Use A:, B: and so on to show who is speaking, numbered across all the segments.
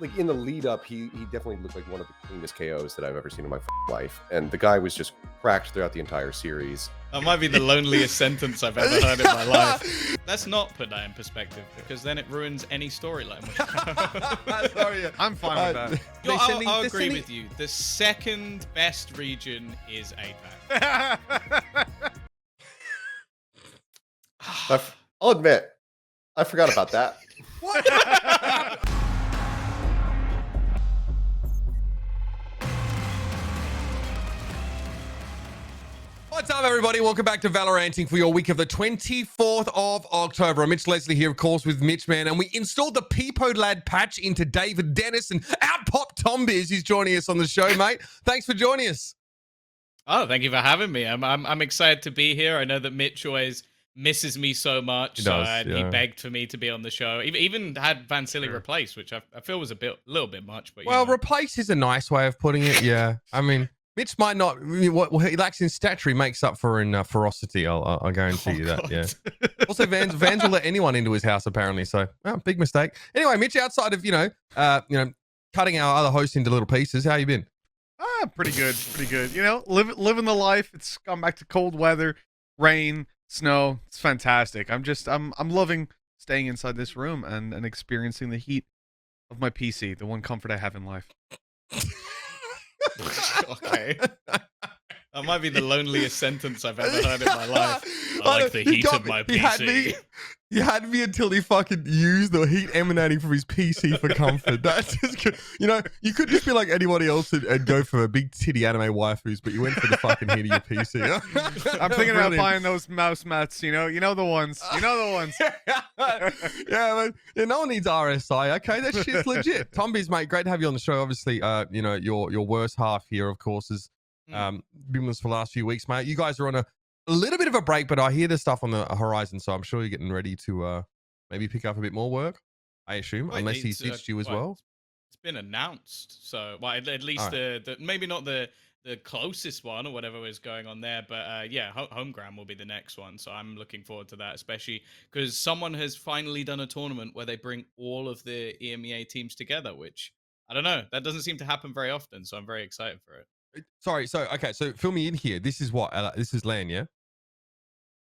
A: like in the lead up, he definitely looked like one of the cleanest KOs that I've ever seen in my life. And the guy was just cracked throughout the entire series.
B: That might be the loneliest sentence I've ever heard in my life. Let's not put that in perspective, because then it ruins any storyline.
C: Sorry, I'm fine with that.
B: I'll agree with you. The second best region is APAC.
A: I'll admit, I forgot about that.
C: What? What's up, everybody? Welcome back to Valoranting for your week of the 24th of October. I'm Mitch Leslie here, of course, with MitchMan, and we installed the Peepo Lad patch into David Dennis, and out popped Tom Biz. He's joining us on the show, mate. Thanks for joining us.
B: Oh, thank you for having me. I'm excited to be here. I know that Mitch always misses me so much,
C: He does,
B: he
C: yeah.
B: begged for me to be on the show. Even had Van Silly replaced, which I feel was a little bit much. But
C: Well, replace is a nice way of putting it. Yeah, I mean, Mitch might not. What he lacks in stature, he makes up for in ferocity. I'll guarantee you that.
B: God.
C: Yeah. Also, Vans will let anyone into his house apparently. So, big mistake. Anyway, Mitch, outside of cutting our other hosts into little pieces, how you been?
D: Pretty good, pretty good. You know, living the life. It's gone back to cold weather, rain, snow. It's fantastic. I'm loving staying inside this room and experiencing the heat of my PC, the one comfort I have in life.
B: Okay. That might be the loneliest sentence I've ever heard in my life. I like the heat of my PC.
C: He had me until he fucking used the heat emanating from his PC for comfort. That's just good. You know, you could just be like anybody else and go for a big titty anime waifus, but you went for the fucking heat of your PC.
D: I'm thinking about buying those mouse mats. You know the ones. You know the ones.
C: Yeah, man. Yeah, no one needs RSI. Okay, that shit's legit. Tombies, mate, great to have you on the show. Obviously, your worst half here, of course, is been with us for the last few weeks, mate. You guys are on a little bit of a break, but I hear there's stuff on the horizon, so I'm sure you're getting ready to maybe pick up a bit more work, I assume, unless he stitched you as well.
B: It's been announced, so at least the maybe not the closest one or whatever is going on there, but yeah, Homeground will be the next one, so I'm looking forward to that, especially because someone has finally done a tournament where they bring all of the EMEA teams together, which I don't know, that doesn't seem to happen very often, so I'm very excited for it.
C: Sorry, so fill me in here. This is what this is LAN, yeah?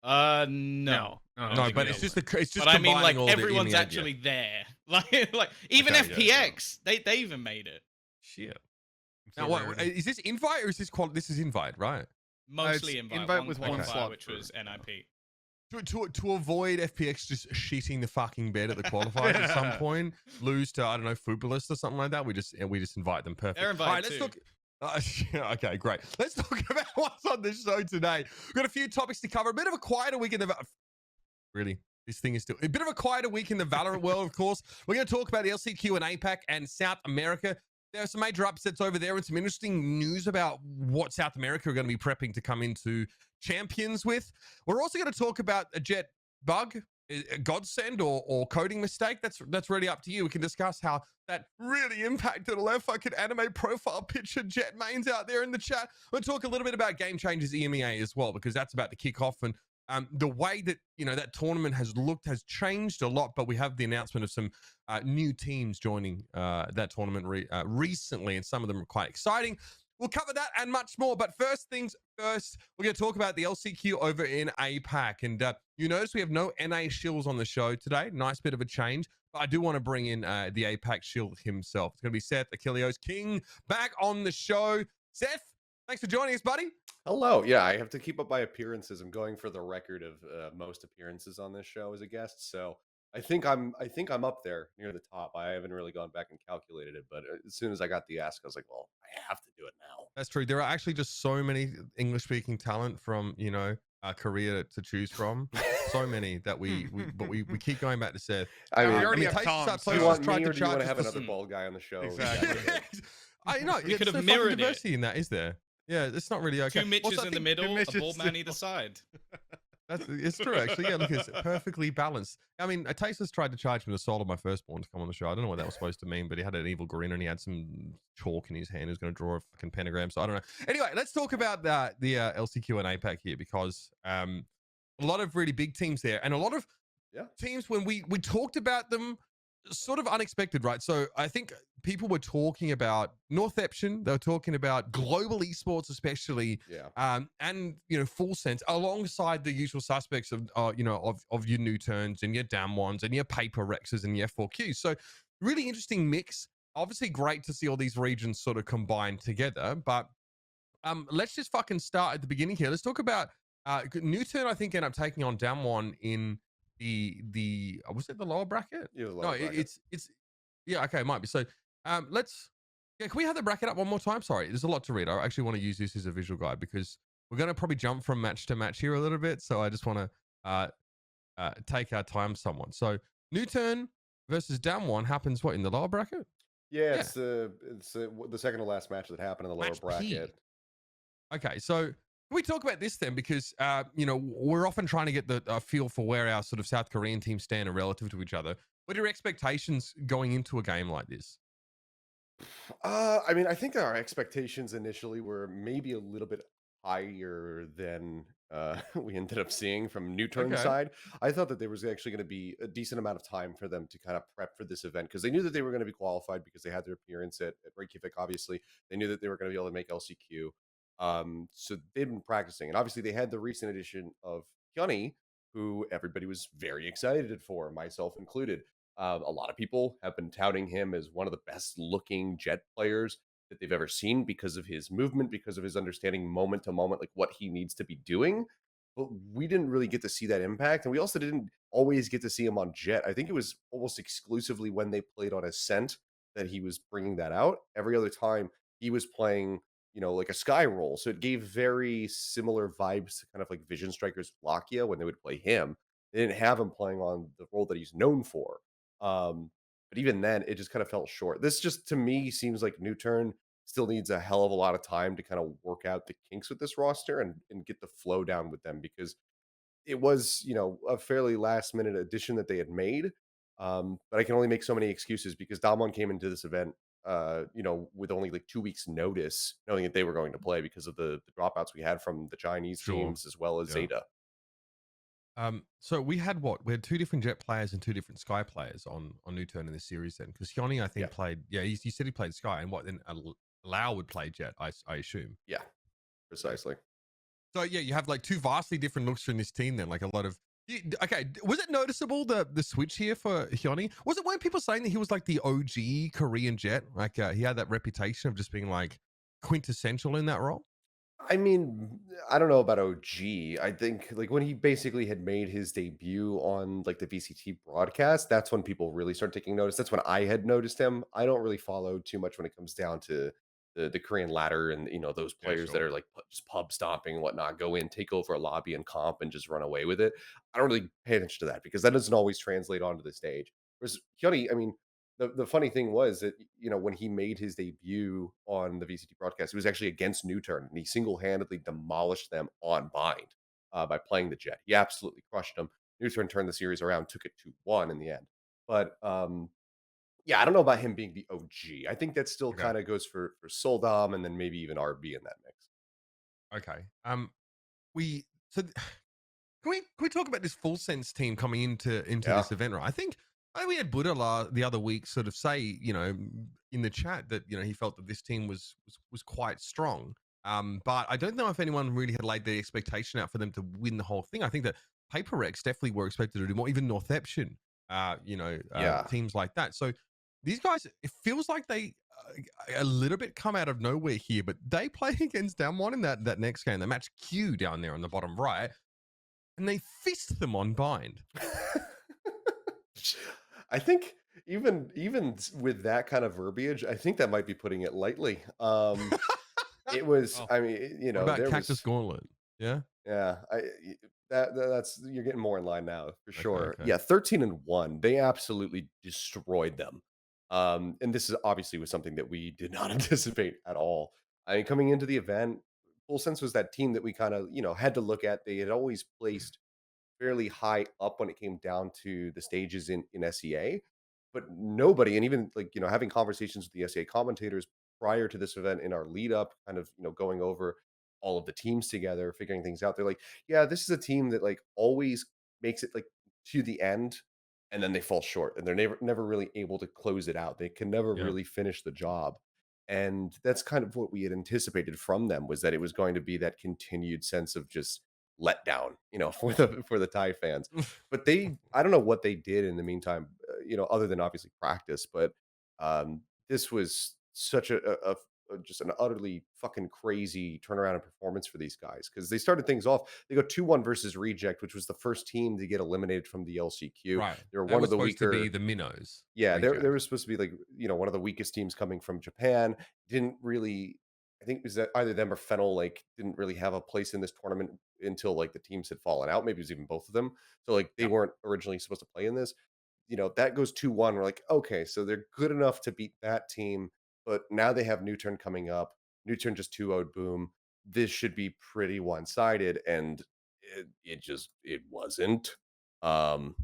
B: No,
C: but it's just
B: But I mean, like,
C: all the
B: everyone's
C: EMEA,
B: actually there. Like even
C: Okay,
B: FPX, they even made it.
C: Shit. Now, what is this invite or is this This is invite, right?
B: Mostly
D: it's
B: invite.
D: invite with one
B: qualifier,
D: slot
B: which was NIP.
C: To avoid FPX just shitting the fucking bed at the qualifiers at some point, lose to, I don't know, Futbolist or something like that. We just invite them. Perfect.
B: They're invited
C: All right, let's
B: too.
C: talk. Okay, great. Let's talk about what's on the show today. We've got a few topics to cover. A bit of a quieter week in the really. This thing is still a bit of a quieter week in the Valorant world, of course. We're going to talk about the LCQ and APAC and South America. There are some major upsets over there and some interesting news about what South America are going to be prepping to come into champions with. We're also going to talk about a Jett bug, a godsend or coding mistake. That's really up to you. We can discuss how that really impacted a left fucking anime profile picture Jett mains out there in the chat. We'll talk a little bit about GameChangers EMEA as well, because that's about to kick off, and the way that that tournament has changed a lot, but we have the announcement of some new teams joining that tournament recently, and some of them are quite exciting. We'll cover that and much more, but first things first, we're going to talk about the LCQ over in APAC, and you notice we have no NA shills on the show today. Nice bit of a change, but I do want to bring in the APAC shill himself. It's going to be Seth Achilleos King back on the show. Seth, thanks for joining us, buddy.
A: Hello. Yeah, I have to keep up my appearances. I'm going for the record of most appearances on this show as a guest, so I think I'm up there near the top. I haven't really gone back and calculated it, but as soon as I got the ask, I was like, well, I have to do it now.
C: That's true. There are actually just so many English-speaking talent from Korea to choose from. So many that we keep going back to Seth.
A: I mean,
D: we already have
C: Tastes
D: Tom.
C: Up
D: So
A: do you
C: Places
A: want
C: tried
A: me
C: to
A: or do you want
C: charge
A: to have
C: us for
A: another bald guy on the show?
D: Exactly.
C: I know.
B: We could have
C: no
B: mirrored
C: fucking diversity in that, is there? Yeah, it's not really okay.
B: Two Mitches
C: Also, I
B: in the
C: think
B: middle, a
D: Mitches
B: bald man either side.
C: it's true, actually. Yeah, look, it's perfectly balanced. I mean, Tasteless tried to charge me the soul of my firstborn to come on the show. I don't know what that was supposed to mean, but he had an evil grin and he had some chalk in his hand. He was going to draw a fucking pentagram, so I don't know. Anyway, let's talk about the LCQ and APAC here, because a lot of really big teams there, and a lot of teams, when we talked about them sort of unexpected, right? So I think people were talking about Northeption, they were talking about global esports, especially,
A: Yeah.
C: and FullSense, alongside the usual suspects of of your Nuturns and your Dam ones and your Paper Rexes and your F4Qs. So really interesting mix. Obviously, great to see all these regions sort of combined together. But let's just fucking start at the beginning here. Let's talk about Nuturn. I think ended up taking on Dam one in the was it the lower bracket?
A: It was a
C: No,
A: lower bracket.
C: it's yeah, okay, it might be. So let's can we have the bracket up one more time? Sorry, there's a lot to read. I actually want to use this as a visual guide because we're gonna probably jump from match to match here a little bit. So I just want to take our time somewhat. So Nuturn versus Dam one happens what in the lower bracket?
A: Yeah,
C: Yeah.
A: it's the second to last match that happened in the lower
C: Match P.
A: bracket.
C: Okay, so can we talk about this then? Because we're often trying to get the feel for where our sort of South Korean teams stand and relative to each other. What are your expectations going into a game like this?
A: I mean, I think our expectations initially were maybe a little bit higher than we ended up seeing from Newturn's
C: Okay,
A: side. I thought that there was actually going to be a decent amount of time for them to kind of prep for this event because they knew that they were going to be qualified because they had their appearance at Reykjavik. Obviously, they knew that they were going to be able to make LCQ. So they've been practicing, and obviously they had the recent addition of Hyunny, who everybody was very excited for, myself included. A lot of people have been touting him as one of the best looking Jett players that they've ever seen because of his movement, because of his understanding moment to moment, like what he needs to be doing. But we didn't really get to see that impact. And we also didn't always get to see him on Jett. I think it was almost exclusively when they played on Ascent that he was bringing that out. Every other time he was playing, like a Sky role. So it gave very similar vibes to kind of like Vision Strikers Lakia when they would play him. They didn't have him playing on the role that he's known for. But even then, it just kind of felt short. This just to me seems like Newturn still needs a hell of a lot of time to kind of work out the kinks with this roster and get the flow down with them because it was, a fairly last minute addition that they had made. But I can only make so many excuses because Damwon came into this event, with only like 2 weeks notice, knowing that they were going to play because of the dropouts we had from the Chinese
C: sure.
A: teams as well as
C: Yeah.
A: Zeta.
C: So we had what? We had two different Jett players and two different Sky players on Nuturn in this series then, because Hyunny I think
A: Yeah.
C: played. Yeah, you said he played Sky, and what then? Lau would play Jett, I assume.
A: Yeah, precisely.
C: So yeah, you have like two vastly different looks from this team then, like a lot of. Okay, was it noticeable the switch here for Hyunny? Weren't people saying that he was like the OG Korean Jett? Like he had that reputation of just being like quintessential in that role.
A: I mean, I don't know about OG. I think like when he basically had made his debut on like the VCT broadcast, that's when people really started taking notice. That's when I had noticed him. I don't really follow too much when it comes down to the Korean ladder and those
C: Yeah,
A: players that
C: sure.
A: are like just pub stomping and whatnot, go in, take over a lobby and comp and just run away with it. I don't really pay attention to that because that doesn't always translate onto the stage. Whereas Hyunny, I mean, the funny thing was that when he made his debut on the VCT broadcast, it was actually against Newturn, and he single handedly demolished them on bind by playing the Jett. He absolutely crushed them. Newturn turned the series around, took it 2-1 in the end. But yeah, I don't know about him being the OG. I think that still
C: Okay.
A: kind of goes for Soldom and then maybe even RB in that mix.
C: Okay. We so can we talk about this FullSense team coming into
A: Yeah.
C: this event, right? I think we had Buddha the other week sort of say, in the chat that he felt that this team was quite strong. But I don't know if anyone really had laid the expectation out for them to win the whole thing. I think that Paper Rex definitely were expected to do more, even Northeption,
A: Yeah.
C: teams like that. So these guys, it feels like they a little bit come out of nowhere here, but they play against Down One in that next game. They match Q down there on the bottom right, and they fist them on bind.
A: I think even with that kind of verbiage, I think that might be putting it lightly. It was,
C: Oh,
A: I mean,
C: what about
A: there
C: Cactus
A: was,
C: Gauntlet? Yeah.
A: yeah, that's you're getting more in line now for
C: Okay.
A: sure.
C: Okay.
A: Yeah, 13-1, they absolutely destroyed them. And this is obviously was something that we did not anticipate at all. I mean, coming into the event, Full Sense was that team that we kind of had to look at. They had always placed fairly high up when it came down to the stages in SEA, but nobody, and even like having conversations with the SEA commentators prior to this event in our lead up, kind of going over all of the teams together, figuring things out. They're like, yeah, this is a team that like always makes it like to the end and then they fall short, and they're never really able to close it out. They can never
C: Yeah.
A: really finish the job. And that's kind of what we had anticipated from them, was that it was going to be that continued sense of just letdown, for the Thai fans. But I don't know what they did in the meantime, other than obviously practice. But this was such just an utterly fucking crazy turnaround and performance for these guys, because they started things off. They go 2-1 versus Reject, which was the first team to get eliminated from the LCQ.
C: Right.
A: They were
C: That
A: one
C: was
A: of the
C: supposed to
A: weaker.
C: be the minnows.
A: Yeah, they
C: Reject.
A: were supposed to be like, one of the weakest teams coming from Japan. Didn't really, I think it was that either them or Fennel, like, didn't really have a place in this tournament until like the teams had fallen out. Maybe it was even both of them. So like they
C: Yep.
A: weren't originally supposed to play in this. That goes 2-1. We're like, okay, so they're good enough to beat that team, but now they have Nuturn coming up. Nuturn just 2-0'd Boom. This should be pretty one-sided, and it wasn't. Um,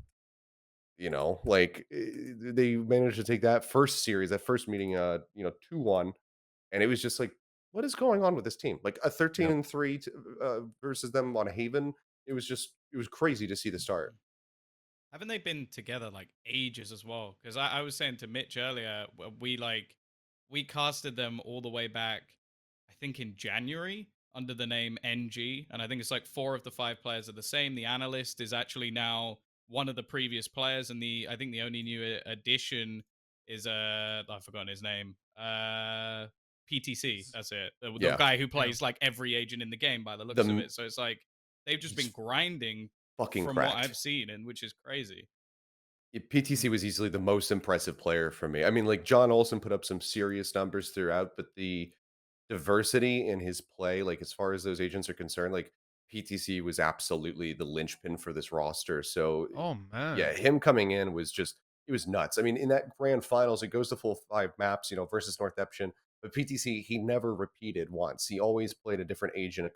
A: like, they managed to take that first series, that first meeting, 2-1, and it was just like, what is going on with this team? Like a 13-3 versus them on Haven. It was crazy to see the start.
B: Haven't they been together like ages as well? Because I was saying to Mitch earlier, we casted them all the way back, I think in January, under the name NG, and I think it's like 4 of the 5 players are the same. The analyst is actually now one of the previous players, and I think the only new addition is I've forgotten his name. PTC, that's it. The
A: Yeah.
B: guy who plays like every agent in the game by the looks of it. So it's like they've just been grinding
A: Fucking
B: from
A: cracked.
B: what I've seen, and which is crazy.
A: PTC was easily the most impressive player for me. I mean, like, John Olsen put up some serious numbers throughout, but the diversity in his play, like as far as those agents are concerned, like PTC was absolutely the linchpin for this roster. So
D: Oh man.
A: yeah, him coming in was it was nuts. I mean, in that grand finals, it goes to full 5 maps, versus Northeption. But PTC, he never repeated once. He always played a different agent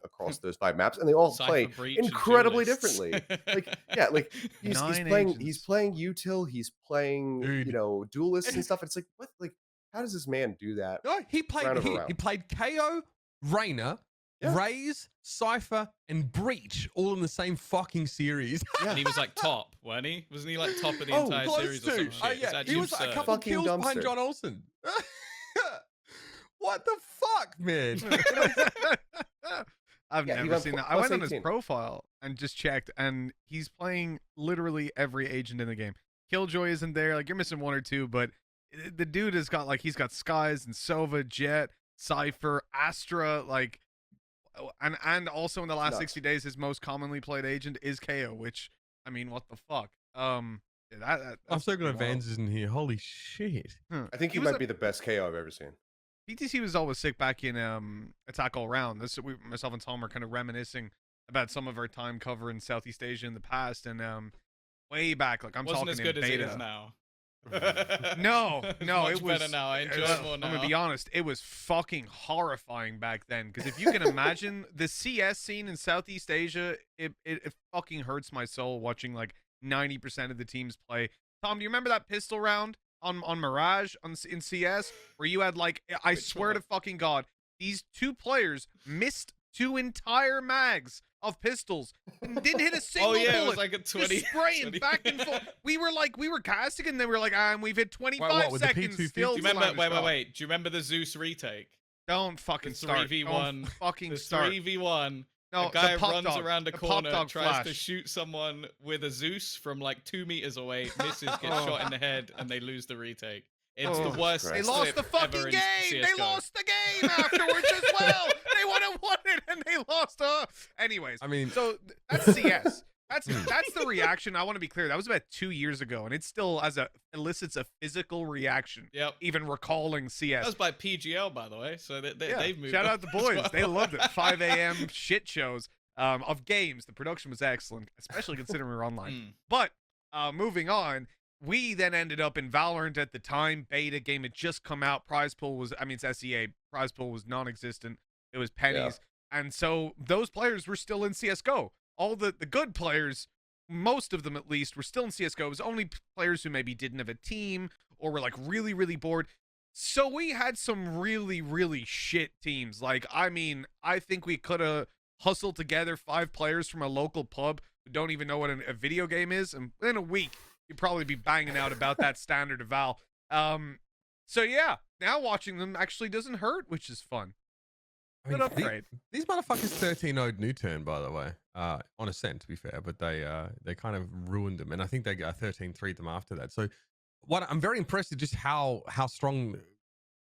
A: across those 5 maps, and they all play
B: Cypher Breach and
A: incredibly
B: Duelists.
A: differently. Like, yeah, like he's
D: 9
A: playing
D: agents.
A: he's playing util, he's playing
C: Dude.
A: duelists and stuff. It's like, what? Like, how does this man do that?
C: No, he played
A: Round over
C: he
A: round.
C: played KO, Reyna,
A: Yeah.
C: Raze, Cypher, and Breach all in the same fucking series.
B: And he was like top, wasn't he? Wasn't he like top of the
A: Oh,
B: entire
C: Close
B: series or
C: to.
B: some shit?
C: Yeah,
B: It's
C: he was
B: actually
C: a couple
B: absurd.
A: Fucking
C: kills behind
A: dumpster.
C: John Olsen. What the fuck, man?
D: I've
A: Yeah, he
D: never
A: went
D: seen that. I
A: plus
D: went on his
A: 18.
D: profile and just checked, and he's playing literally every agent in the game. Killjoy isn't there. Like, you're missing 1 or 2, but the dude has got, like, he's got Skies and Sova, Jett, Cypher, Astra, like, and also in the last
A: Nuts.
D: 60 days, his most commonly played agent is KO, which, I mean, what the fuck?
C: I'm
D: That's
C: so glad
D: wild.
C: Vans isn't here. Holy shit.
A: I think he
D: was
A: might be the best KO I've ever seen.
D: PTC was always sick back in Attack All Round. Myself and Tom are kind of reminiscing about some of our time covering Southeast Asia in the past, and way back, like I'm
B: Wasn't
D: talking
B: as good
D: in
B: as
D: beta.
B: it is now.
D: No,
B: It's
D: no,
B: much
D: it was
B: better now. I enjoy it more now.
D: I'm gonna be honest, it was fucking horrifying back then. Because if you can imagine the CS scene in Southeast Asia, it fucking hurts my soul watching like 90% of the teams play. Tom, do you remember that pistol round on Mirage in CS where you had like, I
B: Which
D: swear
B: one?
D: to fucking God, these 2 players missed 2 entire mags of pistols and didn't hit a single
B: Oh yeah,
D: bullet.
B: it was like a 20.
D: Just spraying
B: 20.
D: back and forth. We were casting, and then we were like, and we've hit 25
C: what, with the
D: seconds.
C: P250?
D: Still
B: Do you remember?
D: to land a shot.
B: Wait. Do you remember the Zeus retake?
D: Don't fucking
B: The
D: start.
B: 3v1.
D: Don't fucking
B: The
D: start.
B: 3v1.
D: No,
B: a guy
D: the pop
B: runs
D: dog.
B: around a
D: The pop
B: corner,
D: dog
B: tries to
D: flash.
B: shoot someone with a Zeus from like 2 meters away, misses, gets
D: Oh.
B: shot in the head, and they lose the retake. It's
D: Oh.
B: the worst.
A: Christ.
D: They lost the
B: clip
D: fucking
B: ever in
D: game. They
B: CS:GO.
D: lost the game afterwards as well. They would have won it, and they lost. Anyways,
C: I mean,
D: so that's CS. That's the reaction. I want to be clear. That was about 2 years ago, and it still elicits a physical reaction.
B: Yep.
D: Even recalling CS.
B: That was by PGL, by the way. So
D: Yeah,
B: they've moved.
D: shout
B: on
D: out the
B: as
D: boys.
B: well.
D: They loved it. 5 a.m. shit shows of games. The production was excellent, especially considering we were online.
B: Mm.
D: But moving on, we then ended up in Valorant at the time. Beta game had just come out. Prize pool was, it's SEA. Prize pool was non-existent. It was pennies. And so those players were still in CSGO. All the good players, most of them at least, were still in CSGO. It was only players who maybe didn't have a team or were like really, really bored. So we had some really, really shit teams. Like, I think we could have hustled together 5 players from a local pub who don't even know what a video game is. And in a week, he'd probably be banging out about that standard of Val. So yeah, now watching them actually doesn't hurt, which is fun.
C: I mean,
D: Good upgrade.
C: these motherfuckers 13-0'd Nuturn, by the way, on Ascent, to be fair, but they kind of ruined them, and I think they got 13-3'd them after that. So, what I'm very impressed with just how strong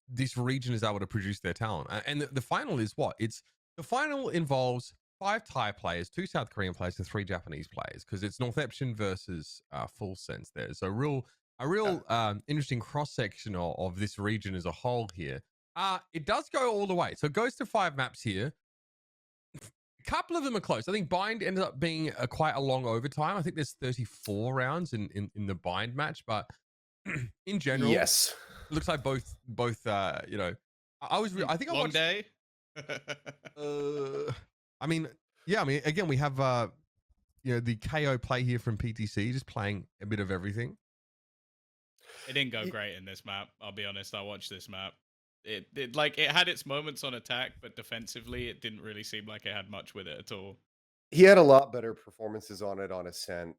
C: this region is able to produce their talent. And the final is what? The final involves 5 Thai players, 2 South Korean players, and 3 Japanese players, because it's Northeption versus FullSense there. So a real interesting cross section of this region as a whole here. It does go all the way. So it goes to 5 maps here. A couple of them are close. I think Bind ended up being quite a long overtime. I think there's 34 rounds in the Bind match, but in general,
A: Yes.
C: it looks like both you know, I think I
B: Long
C: watched
B: day.
C: I mean, yeah, I mean, again, we have you know, the KO play here from PTC, just playing a bit of everything.
B: It didn't go great in this map. I'll be honest. I watched this map. It like it had its moments on attack, but defensively, it didn't really seem like it had much with it at all.
A: He had a lot better performances on it on Ascent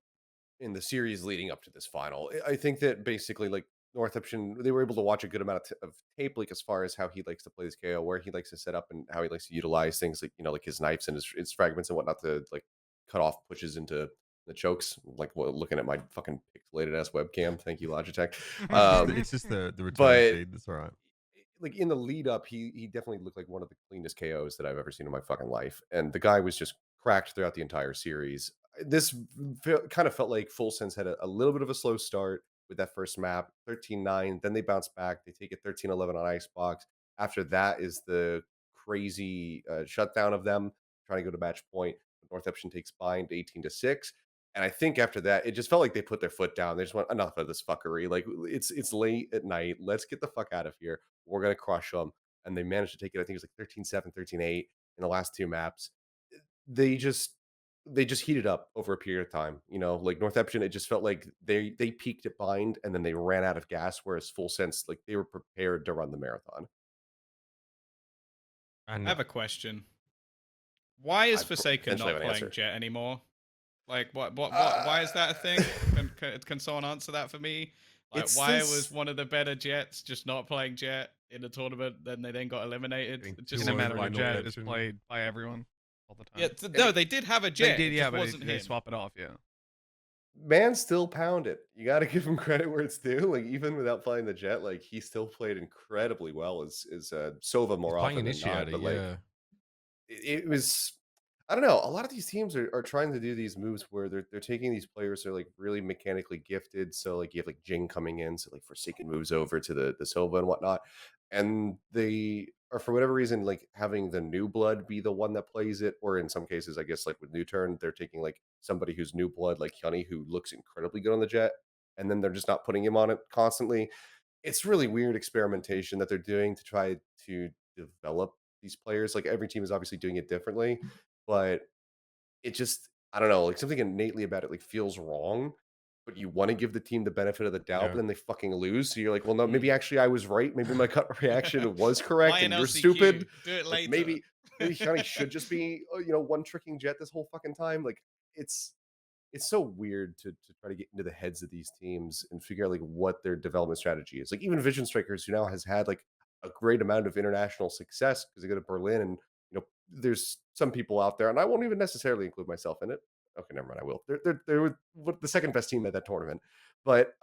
A: in the series leading up to this final. I think that basically, like, Northeption, they were able to watch a good amount of tape, like as far as how he likes to play his KO, where he likes to set up, and how he likes to utilize things like, you know, like his knives and his fragments and whatnot to like cut off pushes into the chokes. Like, looking at my fucking pixelated ass webcam. Thank you, Logitech.
C: It's just the return
A: but
C: feed. That's all right.
A: like in the lead up, he definitely looked like one of the cleanest KOs that I've ever seen in my fucking life. And the guy was just cracked throughout the entire series. This kind of felt like FullSense had a little bit of a slow start with that first map, 13-9. Then they bounce back. They take it 13-11 on Icebox. After that is the crazy shutdown of them trying to go to match point. Northeption takes Bind 18-6. And I think after that, it just felt like they put their foot down. They just went, enough of this fuckery. Like, it's late at night. Let's get the fuck out of here. We're going to crush them. And they managed to take it. I think it was like 13-7, 13-8 in the last 2 maps. They just heated up over a period of time. You know, like Northeption, it just felt like they peaked at Bind and then they ran out of gas, whereas FullSense, like, they were prepared to run the marathon.
C: And
B: I have a question. Why is
A: I
B: Forsaken
A: potentially
B: not
A: have an
B: playing
A: answer.
B: Jett anymore? Like, what? Why is that a thing? Can someone answer that for me? Like,
A: It's
B: why
A: this-
B: was one of the better Jets just not playing Jett in the tournament? Then they got eliminated.
C: Getting
B: It just
C: too
D: No
B: seems
D: matter
C: over
B: really
D: what,
C: Northeption.
D: Jet is played by everyone all the time.
B: Yeah, no, they did have a Jett.
D: They did,
B: it
D: yeah,
B: just
D: but
B: wasn't
D: they
B: him.
D: swap it off, yeah.
A: Man still pound it. You got to give him credit where it's due. Like, even without playing the Jett, like, he still played incredibly well as Sova more
C: playing
A: often than not.
C: Initiator,
A: But like,
C: yeah.
A: it was, I don't know. A lot of these teams are trying to do these moves where they're taking these players who are like really mechanically gifted. So like you have like Jing coming in, so like Forsaken moves over to the Sova and whatnot, and they are, for whatever reason, like having the new blood be the one that plays it, or in some cases, I guess like with Nuturn, they're taking like somebody who's new blood, like Hyunny, who looks incredibly good on the Jett, and then they're just not putting him on it constantly. It's really weird experimentation that they're doing to try to develop these players. Like, every team is obviously doing it differently, but it just, I don't know, like, something innately about it like feels wrong, but you want to give the team the benefit of the doubt,
C: Yeah.
A: but then they fucking lose. So you're like, well, no,
B: Mm.
A: maybe actually I was right. Maybe my gut reaction was correct,
B: Why an
A: and you're
B: LCQ?
A: stupid.
B: Do it
A: Like,
B: later.
A: maybe Hyunny should just be, you know, one tricking Jett this whole fucking time. Like, it's so weird to try to get into the heads of these teams and figure out like what their development strategy is. Like, even Vision Strikers, who now has had like a great amount of international success because they go to Berlin, and you know, there's some people out there, and I won't even necessarily include myself in it. Okay, never mind. I will. They're with the second best team at that tournament, but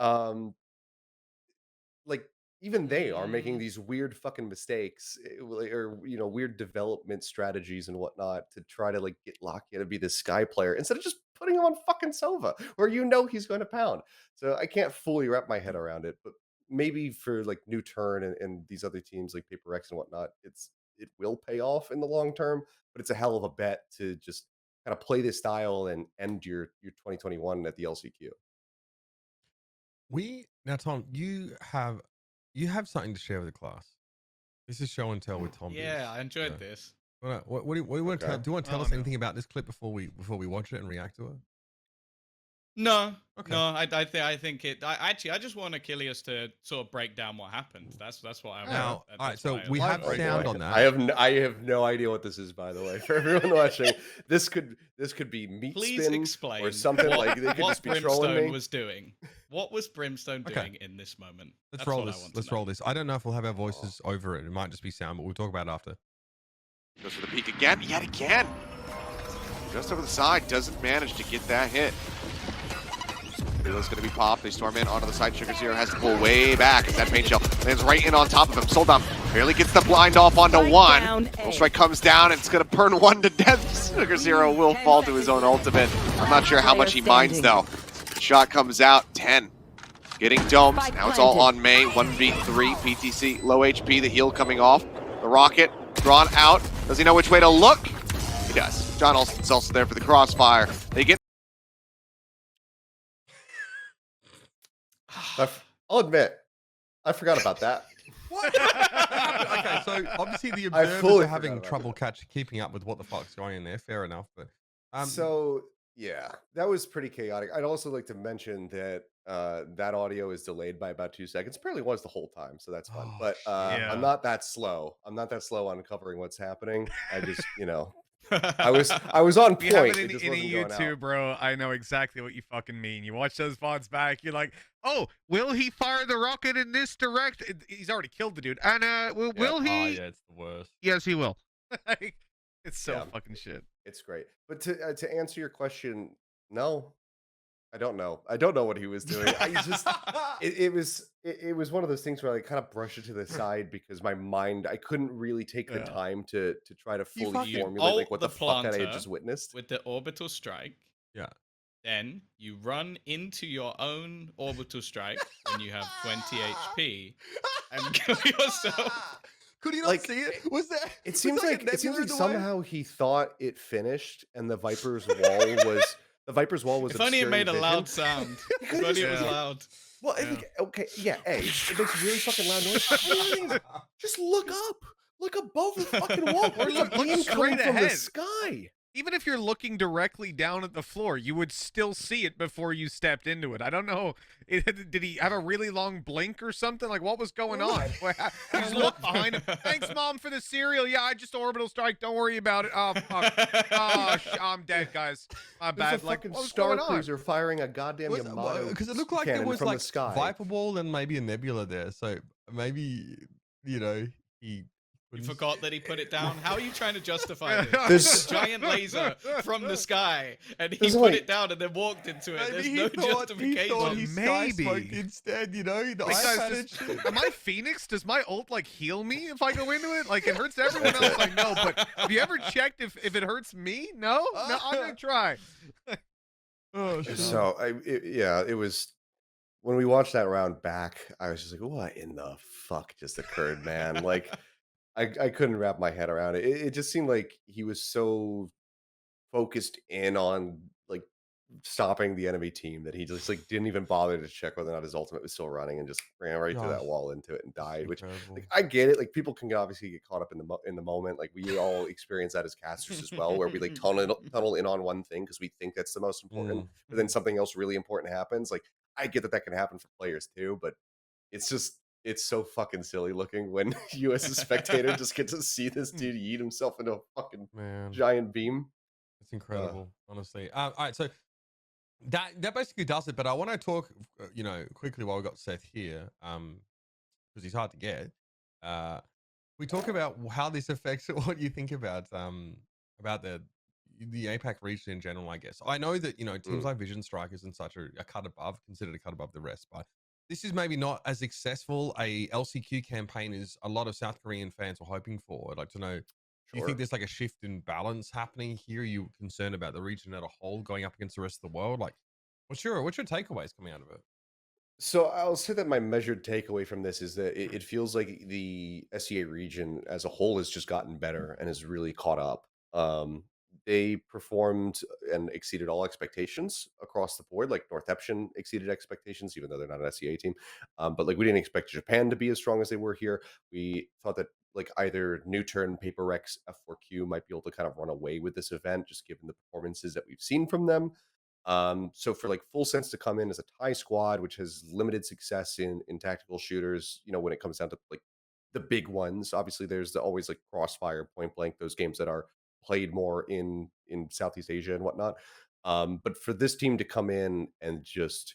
A: like, even they are making these weird fucking mistakes, or you know, weird development strategies and whatnot to try to like get Lakia to be this sky player instead of just putting him on fucking Sova, where you know he's going to pound. So I can't fully wrap my head around it, but maybe for like Nuturn and these other teams like Paper X and whatnot, it will pay off in the long term. But it's a hell of a bet to just kind of play this style and end your 2021 at the LCQ.
C: Now, Tom, you have something to share with the class. This is show and tell with Tom.
B: Yeah, I enjoyed
C: So,
B: this.
C: what do you want to
A: Okay.
C: tell? Do you want to tell
B: Oh,
C: us
B: no.
C: anything about this clip before we watch it and react to it?
B: No,
C: Okay.
B: no, I think it. I just want Achilles to sort of break down what happened. That's what I want.
C: Now, all right,
B: That's
C: so
B: what I
C: we
B: like
C: have
B: to do.
C: sound on that.
A: I have no idea what this is, by the way. For everyone watching, this could be meat
B: Please
A: spin
B: explain
A: or something
B: what,
A: like they could
B: what
A: just be trolling
B: Brimstone
A: me.
B: was doing. What was Brimstone
C: Okay.
B: doing in this moment?
C: Let's
B: That's
C: roll
B: what I
C: this.
B: want to
C: Let's
B: know.
C: roll this. I don't know if we'll have our voices over it. It might just be sound, but we'll talk about it after.
E: Goes for the peek again, yet again. Just over the side, doesn't manage to get that hit. Reload's gonna be popped. They storm in onto the side. Sugar Zero has to pull way back as that paint shell lands right in on top of him. Soldom barely gets the blind off onto one. Full strike comes down and it's gonna burn one to death. Sugar Zero will fall to his own ultimate. I'm not sure how much he minds though. The shot comes out, 10. Getting domed. Now it's all on May. 1v3. PTC low HP. The heal coming off. The rocket drawn out. Does he know which way to look? He does. John Olsen's also there for the crossfire. They get.
A: I'll admit, I forgot about that.
C: What? Okay, so obviously the observers
A: fully
C: are having
A: forgot about
C: trouble keeping up with what the fuck's going in there. Fair enough, but
A: So yeah, that was pretty chaotic. I'd also like to mention that that audio is delayed by about 2 seconds. Apparently was the whole time, so that's fun.
C: Oh,
A: But
D: yeah.
A: I'm not that slow. I'm not that slow on covering what's happening. I just, I was on
D: We have
A: point.
D: it
A: It
D: in,
A: just
D: in a
A: wasn't going
D: YouTube,
A: out.
D: bro. I know exactly what you fucking mean. You watch those VODs back, you're like, oh, will he fire the rocket in this direct? He's already killed the dude. And will he?
C: oh yeah, it's the worst.
D: Yes, he will. Like, it's so
A: Yeah.
D: fucking shit.
A: It's great. But to answer your question, no, I don't know. I don't know what he was doing. I just it was one of those things where I kind of brushed it to the side because my mind, I couldn't really take the
D: Yeah.
A: time to try to
C: You
A: fully
C: fucking
A: formulate like
B: ult
A: what
B: the
A: the fuck I had
B: planter
A: just witnessed.
B: with the orbital strike.
C: Yeah.
B: Then you run into your own orbital strike when you have 20 HP and kill yourself.
C: Could he not
A: Like,
C: see it? Was there?
A: It
C: was
A: seems
C: there
A: like
C: a nebula in the way?
A: somehow he thought it finished and the Viper's wall was
B: If only it made a
A: obscuring
B: loud
A: vision.
B: sound.
A: You
B: If
A: could've
B: only it was
D: just-
B: loud.
A: Well,
D: Yeah.
A: okay, yeah, it makes really fucking loud noise. And the other thing is, just look up. Look above the fucking wall.
D: Or
A: There's
D: look
A: a beam coming
D: straight
A: from the
D: ahead.
A: sky.
D: Even if you're looking directly down at the floor, you would still see it before you stepped into it. I don't know. Did he have a really long blink or something? Like, what was going on? He just looked behind him. Thanks, Mom, for the cereal. Yeah, I just orbital strike. Don't worry about it. Oh, fuck. I'm dead, guys. My
A: There's
D: bad.
A: a
D: Like,
A: fucking
D: what was
A: Star
D: going on?
A: Cruiser firing a goddamn Yamato
C: Because it looked like there
A: cannon
C: was
A: from
C: like
A: the sky.
C: Viper Ball and maybe a nebula there. So maybe he.
B: You forgot that he put it down? How are you trying to justify this?
A: There's-
B: There's a giant laser from the sky, and he
A: There's
B: put
A: like-
B: it down and then walked into it.
C: Maybe
B: There's
C: he
B: no
C: thought
B: justification.
C: he
D: Maybe.
C: sky smoked instead. The
D: Like,
C: iPad
D: guys,
C: and shit.
D: am I Phoenix? Does my ult like heal me if I go into it? Like, it hurts everyone else. I know, but have you ever checked if it hurts me? No, I'm gonna try.
C: Oh shit.
A: So it was when we watched that round back, I was just like, what in the fuck just occurred, man? Like I couldn't wrap my head around it. It just seemed like he was so focused in on like stopping the enemy team that he just like didn't even bother to check whether or not his ultimate was still running and just ran right through that
C: Gosh.
A: wall into it and died. Which
C: Incredible.
A: like, I get it. Like people can obviously get caught up in the moment. Like we all experience that as casters as well, where we like tunnel in on one thing because we think that's the most important, but then something else really important happens. Like I get that can happen for players too, but it's so fucking silly looking when you as a spectator just get to see this dude eat himself into a fucking
C: Man,
A: giant beam.
C: it's incredible, honestly. All right, so that basically does it. But I want to talk, quickly while we got Seth here, because he's hard to get. We talk about how this affects what you think about the APAC region in general. I guess I know that teams like Vision Strikers and such are considered a cut above the rest, but this is maybe not as successful a LCQ campaign as a lot of South Korean fans were hoping for. I'd like to know, do you think there's like a shift in balance happening here? Are you concerned about the region as a whole going up against the rest of the world? Like, what's your takeaways coming out of it?
A: So I'll say that my measured takeaway from this is that it feels like the SEA region as a whole has just gotten better and has really caught up. They performed and exceeded all expectations across the board. Like Northeption exceeded expectations, even though they're not an SEA team. But like we didn't expect Japan to be as strong as they were here. We thought that like either Nuturn, PaperX, F4Q might be able to kind of run away with this event, just given the performances that we've seen from them. So for like FullSense to come in as a tie squad, which has limited success in tactical shooters, when it comes down to like the big ones, obviously there's always like Crossfire, Point Blank, those games that are played more in Southeast Asia and whatnot. But for this team to come in and just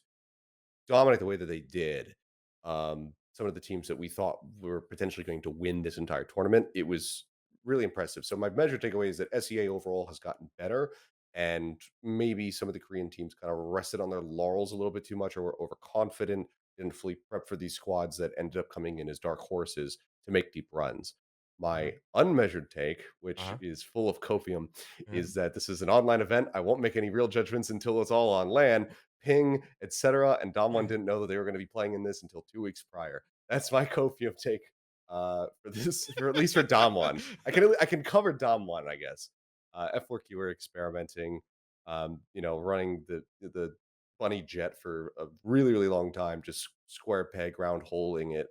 A: dominate the way that they did, some of the teams that we thought were potentially going to win this entire tournament, it was really impressive. So my major takeaway is that SEA overall has gotten better, and maybe some of the Korean teams kind of rested on their laurels a little bit too much, or were overconfident, didn't fully prep for these squads that ended up coming in as dark horses to make deep runs. My unmeasured take, which is full of copium, is that this is an online event. I won't make any real judgments until it's all on LAN, ping, etc. And Dom1 didn't know that they were going to be playing in this until 2 weeks prior. That's my copium take for this, or at least for Dom1. I can cover Dom1, I guess. F4Q are experimenting, running the funny Jett for a really, really long time, just square peg round holing it.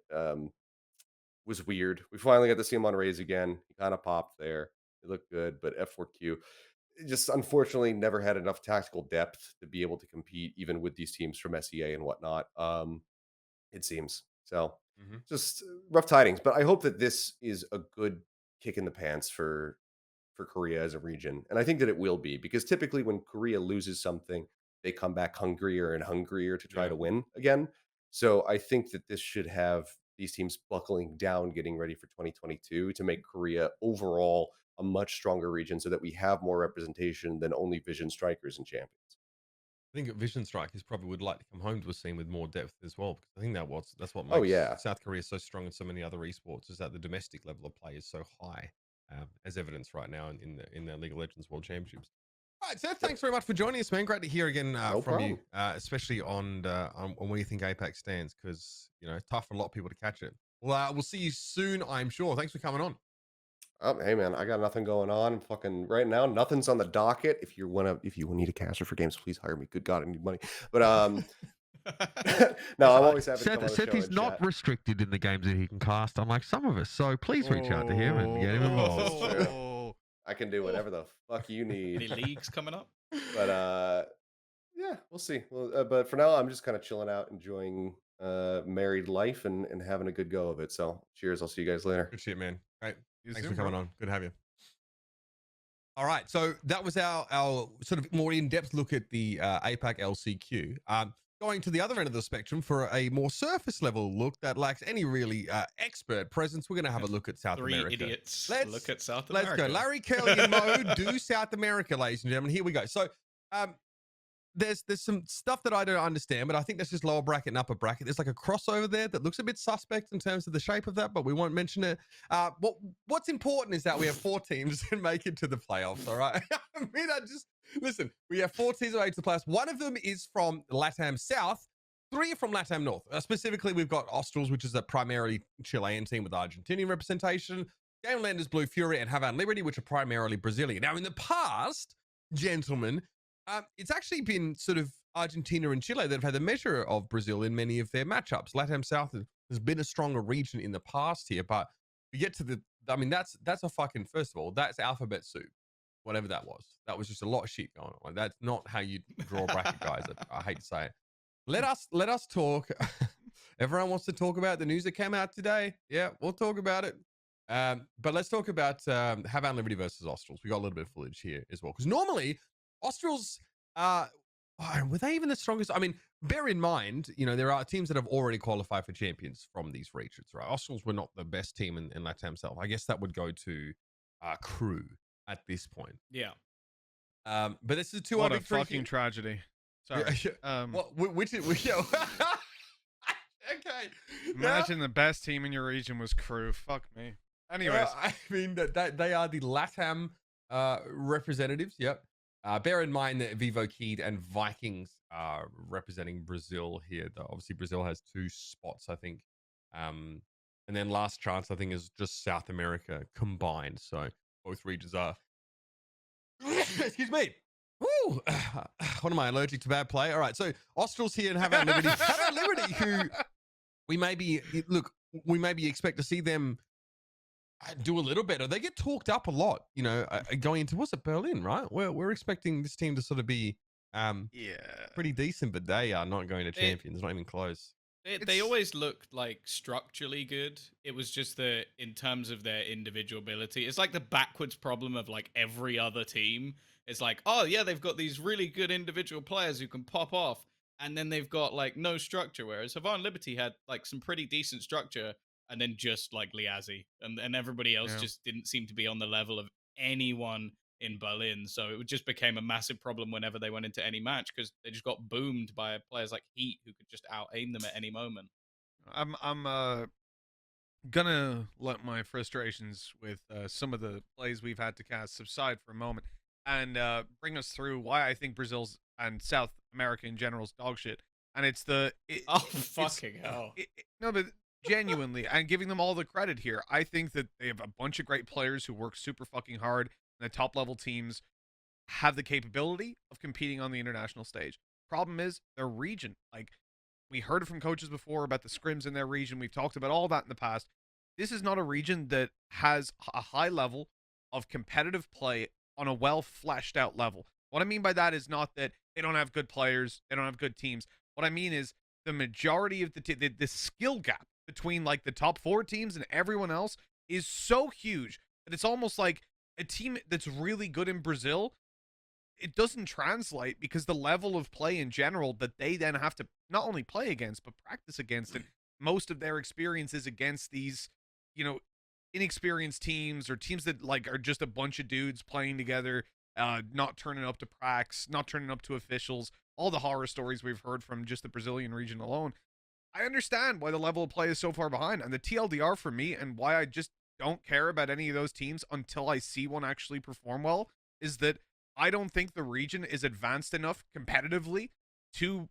A: Was weird. We finally got to see him on Raze again. He kind of popped there. It looked good, but F4Q just unfortunately never had enough tactical depth to be able to compete even with these teams from SEA and whatnot. It seems so. Just rough tidings, but I hope that this is a good kick in the pants for Korea as a region, and I think that it will be, because typically when Korea loses something, they come back hungrier and hungrier to try to win again. So I think that this should have these teams buckling down, getting ready for 2022 to make Korea overall a much stronger region, so that we have more representation than only Vision Strikers and champions.
C: I think Vision Strikers probably would like to come home to a scene with more depth as well, because I think that's what makes South Korea so strong and so many other esports, is that the domestic level of play is so high, as evidence right now in the League of Legends World Championships. All right, Seth, thanks very much for joining us, man. Great to hear again from you, especially on where you think APAC stands, because it's tough for a lot of people to catch it. Well, we'll see you soon, I'm sure. Thanks for coming on.
A: Hey man, I got nothing going on. Fucking right now, nothing's on the docket. If you need a caster for games, please hire me. Good God, I need money. But no, I'm always happy to come on the show.
F: Seth is not restricted in the games that he can cast, unlike some of us. So please reach out to him and get him involved.
A: I can do whatever the fuck you need.
B: Any leagues coming up?
A: But yeah, we'll see. Well, but for now, I'm just kind of chilling out, enjoying married life and having a good go of it. So cheers. I'll see you guys later.
C: Good shit, man. Great. Thanks for coming on. Good to have you. All right, so that was our sort of more in-depth look at the APAC LCQ. Going to the other end of the spectrum for a more surface level look that lacks any really expert presence, we're going to have a look at South America.
B: Three idiots look at South America.
C: Let's go. Larry, Kelly, and Mo do South America, ladies and gentlemen. Here we go. So there's some stuff that I don't understand, but I think that's just lower bracket and upper bracket. There's like a crossover there that looks a bit suspect in terms of the shape of that, but we won't mention it. What's important is that we have 4 teams that make it to the playoffs, all right? I mean, listen, we have 4 teams that make it to the playoffs. One of them is from LATAM South. 3 are from LATAM North. Specifically, we've got Australs, which is a primarily Chilean team with Argentinian representation. Gamelanders Blue Furia and Havan Liberty, which are primarily Brazilian. Now, in the past, gentlemen, it's actually been sort of Argentina and Chile that have had the measure of Brazil in many of their matchups. LATAM South has been a stronger region in the past here, but we get to that's a fucking, first of all, that's alphabet soup, whatever that was. That was just a lot of shit going on. Like, that's not how you draw a bracket, guys. I hate to say it. Let us talk. Everyone wants to talk about the news that came out today. Yeah, we'll talk about it. But let's talk about Havan Liberty versus Australs. We got a little bit of footage here as well, because normally Australs, were they even the strongest? I mean, bear in mind, there are teams that have already qualified for champions from these regions, right? Australs were not the best team in LATAM South. I guess that would go to Crew at this point.
B: Yeah.
C: But this is a 2-1
D: What a
C: victory.
D: fucking tragedy. Sorry.
C: Which okay.
D: Imagine the best team in your region was Crew. Fuck me. Anyways.
C: I mean, that they are the LATAM representatives. Yep. Bear in mind that Vivo Keyed and Vikings are representing Brazil here, though. Obviously, Brazil has 2 spots, I think. And then Last Chance, I think, is just South America combined. So both regions are. Excuse me. Woo! What am I, allergic to bad play? All right, so Australs here and Havan Liberty. Havan Liberty, who we maybe expect to see them do a little better. They get talked up a lot, going into, was it Berlin, right? We're expecting this team to sort of be
D: Yeah.
C: Pretty decent, but they are not going to champions. Not even close.
B: They always looked like structurally good. It was just in terms of their individual ability, it's like the backwards problem of like every other team. It's like, oh yeah, they've got these really good individual players who can pop off, and then they've got like no structure. Whereas Havan Liberty had like some pretty decent structure, and then just like Liazzi, and everybody else
D: Yeah.
B: just didn't seem to be on the level of anyone in Berlin. So it just became a massive problem whenever they went into any match because they just got boomed by players like Heat who could just out aim them at any moment.
D: I'm gonna let my frustrations with some of the plays we've had to cast subside for a moment and bring us through why I think Brazil's and South America in general is dog shit. And it's
B: Fucking hell.
D: No, but genuinely, and giving them all the credit here, I think that they have a bunch of great players who work super fucking hard, and the top level teams have the capability of competing on the international stage. Problem is their region. Like, we heard it from coaches before about the scrims in their region. We've talked about all that in the past. This is not a region that has a high level of competitive play on a well fleshed out level. What I mean by that is not that they don't have good players, they don't have good teams. What I mean is the majority of the skill gap between like the top 4 teams and everyone else is so huge that it's almost like a team that's really good in Brazil, it doesn't translate because the level of play in general that they then have to not only play against but practice against, and most of their experience is against these, inexperienced teams or teams that like are just a bunch of dudes playing together, not turning up to pracs, not turning up to officials, all the horror stories we've heard from just the Brazilian region alone. I understand why the level of play is so far behind, and the TLDR for me and why I just don't care about any of those teams until I see one actually perform well is that I don't think the region is advanced enough competitively to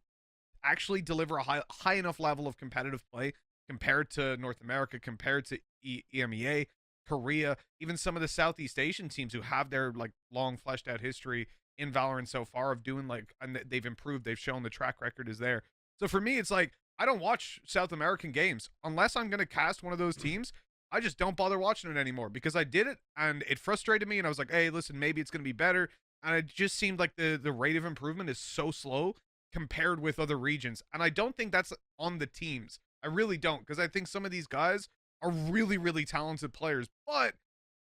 D: actually deliver a high enough level of competitive play compared to North America, compared to EMEA, Korea, even some of the Southeast Asian teams who have their like long fleshed out history in Valorant so far of doing like, and they've improved, they've shown the track record is there. So for me, it's like, I don't watch South American games unless I'm going to cast one of those teams. I just don't bother watching it anymore because I did it and it frustrated me. And I was like, hey, listen, maybe it's going to be better. And it just seemed like the rate of improvement is so slow compared with other regions. And I don't think that's on the teams. I really don't, because I think some of these guys are really, really talented players, but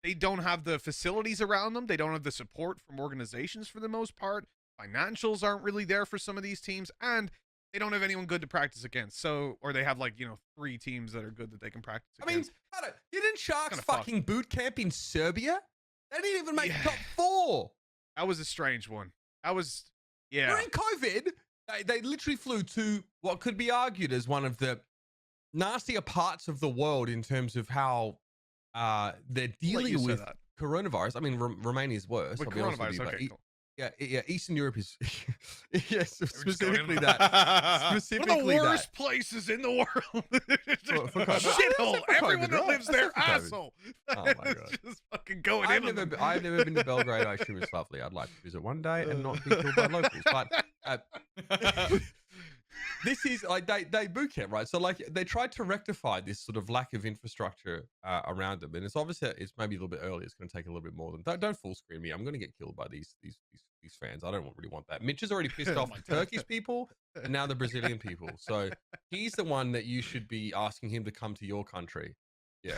D: they don't have the facilities around them. They don't have the support from organizations for the most part. Financials aren't really there for some of these teams, and they don't have anyone good to practice against. So, or they have like, 3 teams that are good that they can practice against.
C: I mean, didn't Sharks
D: Kinda
C: fucking boot camp in Serbia? They didn't even make top 4.
D: That was a strange one. That was, yeah.
C: During COVID, they literally flew to what could be argued as one of the nastier parts of the world in terms of how they're dealing with coronavirus. I mean, Romania's worse.
D: With
C: I'll be honest with
D: coronavirus,
C: you,
D: okay,
C: but
D: cool.
C: Yeah. Eastern Europe is, yes, specifically that. Specifically
D: one of the worst places in the world.
C: For
D: Shithole. Everyone that lives there,
C: That's for COVID.
D: asshole.
C: Oh my God.
D: It's just fucking going
C: I've
D: in on them.
C: never been to Belgrade. I assume it's lovely. I'd like to visit one day and not be killed by locals. But this is like they boot camp, right? So like they tried to rectify this sort of lack of infrastructure around them, and it's obviously it's maybe a little bit early. It's going to take a little bit more than. Don't full screen me. I'm going to get killed by these fans. I don't really want that. Mitch has already pissed off the Turkish people and now the Brazilian people. So he's the one that you should be asking him to come to your country. Yeah,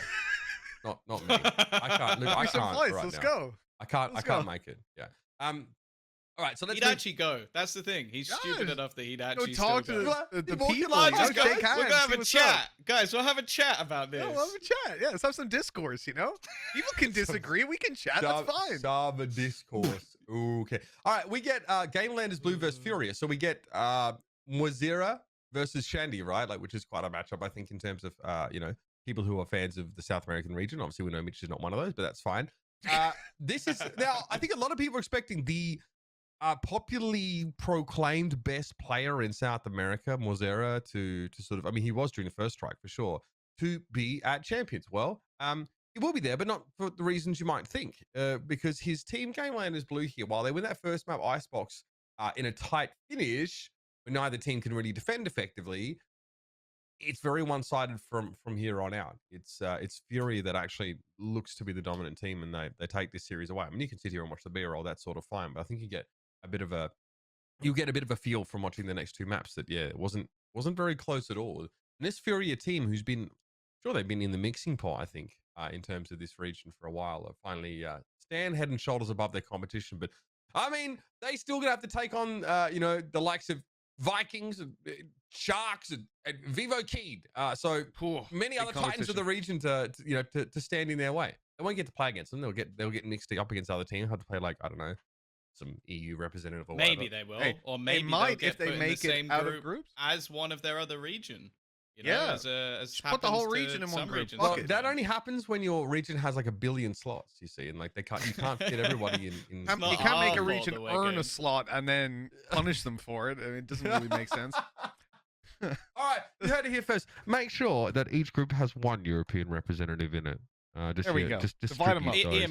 C: not me. I can't. Look, I can't right
D: Let's
C: now.
D: go.
C: I can't
D: Let's
C: go.
D: make
C: it. Yeah. All right, so let's
B: He'd actually go. That's the thing. He's stupid enough that he'd actually
D: talk
B: still
D: to
B: go.
D: the
C: Walk
D: people.
C: along,
D: Just
C: guys.
D: shake hands.
B: We're gonna have
D: see
B: a
D: what's
B: chat,
D: up.
B: guys. We'll have a chat about this.
D: Yeah, we'll have a chat. Yeah, let's have some discourse. People can disagree. We can chat. That's fine.
C: Saba discourse. Okay. All right, we get Game Landers Blue versus Furia. So we get Mwzera versus Shandy, right? Like, which is quite a matchup, I think, in terms of people who are fans of the South American region. Obviously, we know Mitch is not one of those, but that's fine. This is now. I think a lot of people are expecting the popularly proclaimed best player in South America, Mwzera, to sort of. I mean, he was during the first strike for sure to be at Champions. Well, he will be there, but not for the reasons you might think, because his team Game Landers Blue here, while they win that first map Icebox in a tight finish, where neither team can really defend effectively. It's very one-sided from here on out. It's Furia that actually looks to be the dominant team, and they take this series away. I mean, you can sit here and watch the B-roll, that's sort of fine, but I think you get a bit of a you'll get a bit of a feel from watching the next two maps that it wasn't very close at all. And this Furia team, who's been sure they've been in the mixing pot, I think, in terms of this region for a while, are finally stand head and shoulders above their competition. But I mean, they still gonna have to take on the likes of Vikings, and Sharks, and Vivo Keyed. So many other titans of the region to stand in their way. They won't get to play against them. They'll get mixed up against other teams. Have to play, like, I don't know, some EU representative or
B: maybe
C: whatever.
B: they will,
D: Hey,
B: or maybe
D: they might
B: they'll
D: if they
B: get put
D: make
B: in the
D: it
B: same
D: out
B: group
D: of groups.
B: as one of their other region.
D: Yeah.
B: As
D: Just put the whole
B: happens to
D: region in one
B: some
D: group.
B: regions.
D: Fuck
C: Well,
D: it.
C: that only happens when your region has like 1 billion slots, you see, and like you can't fit everybody in.
D: You
B: not
D: can't make
B: our
D: a
B: fault
D: region
B: that we're
D: earn a
B: getting-
D: slot and then punish them for it. I mean, it doesn't really make sense.
C: All right, you heard it here first. Make sure that each group has one European representative in it.
D: There we go.
C: Just
D: Divide 'em up.
C: distribute those,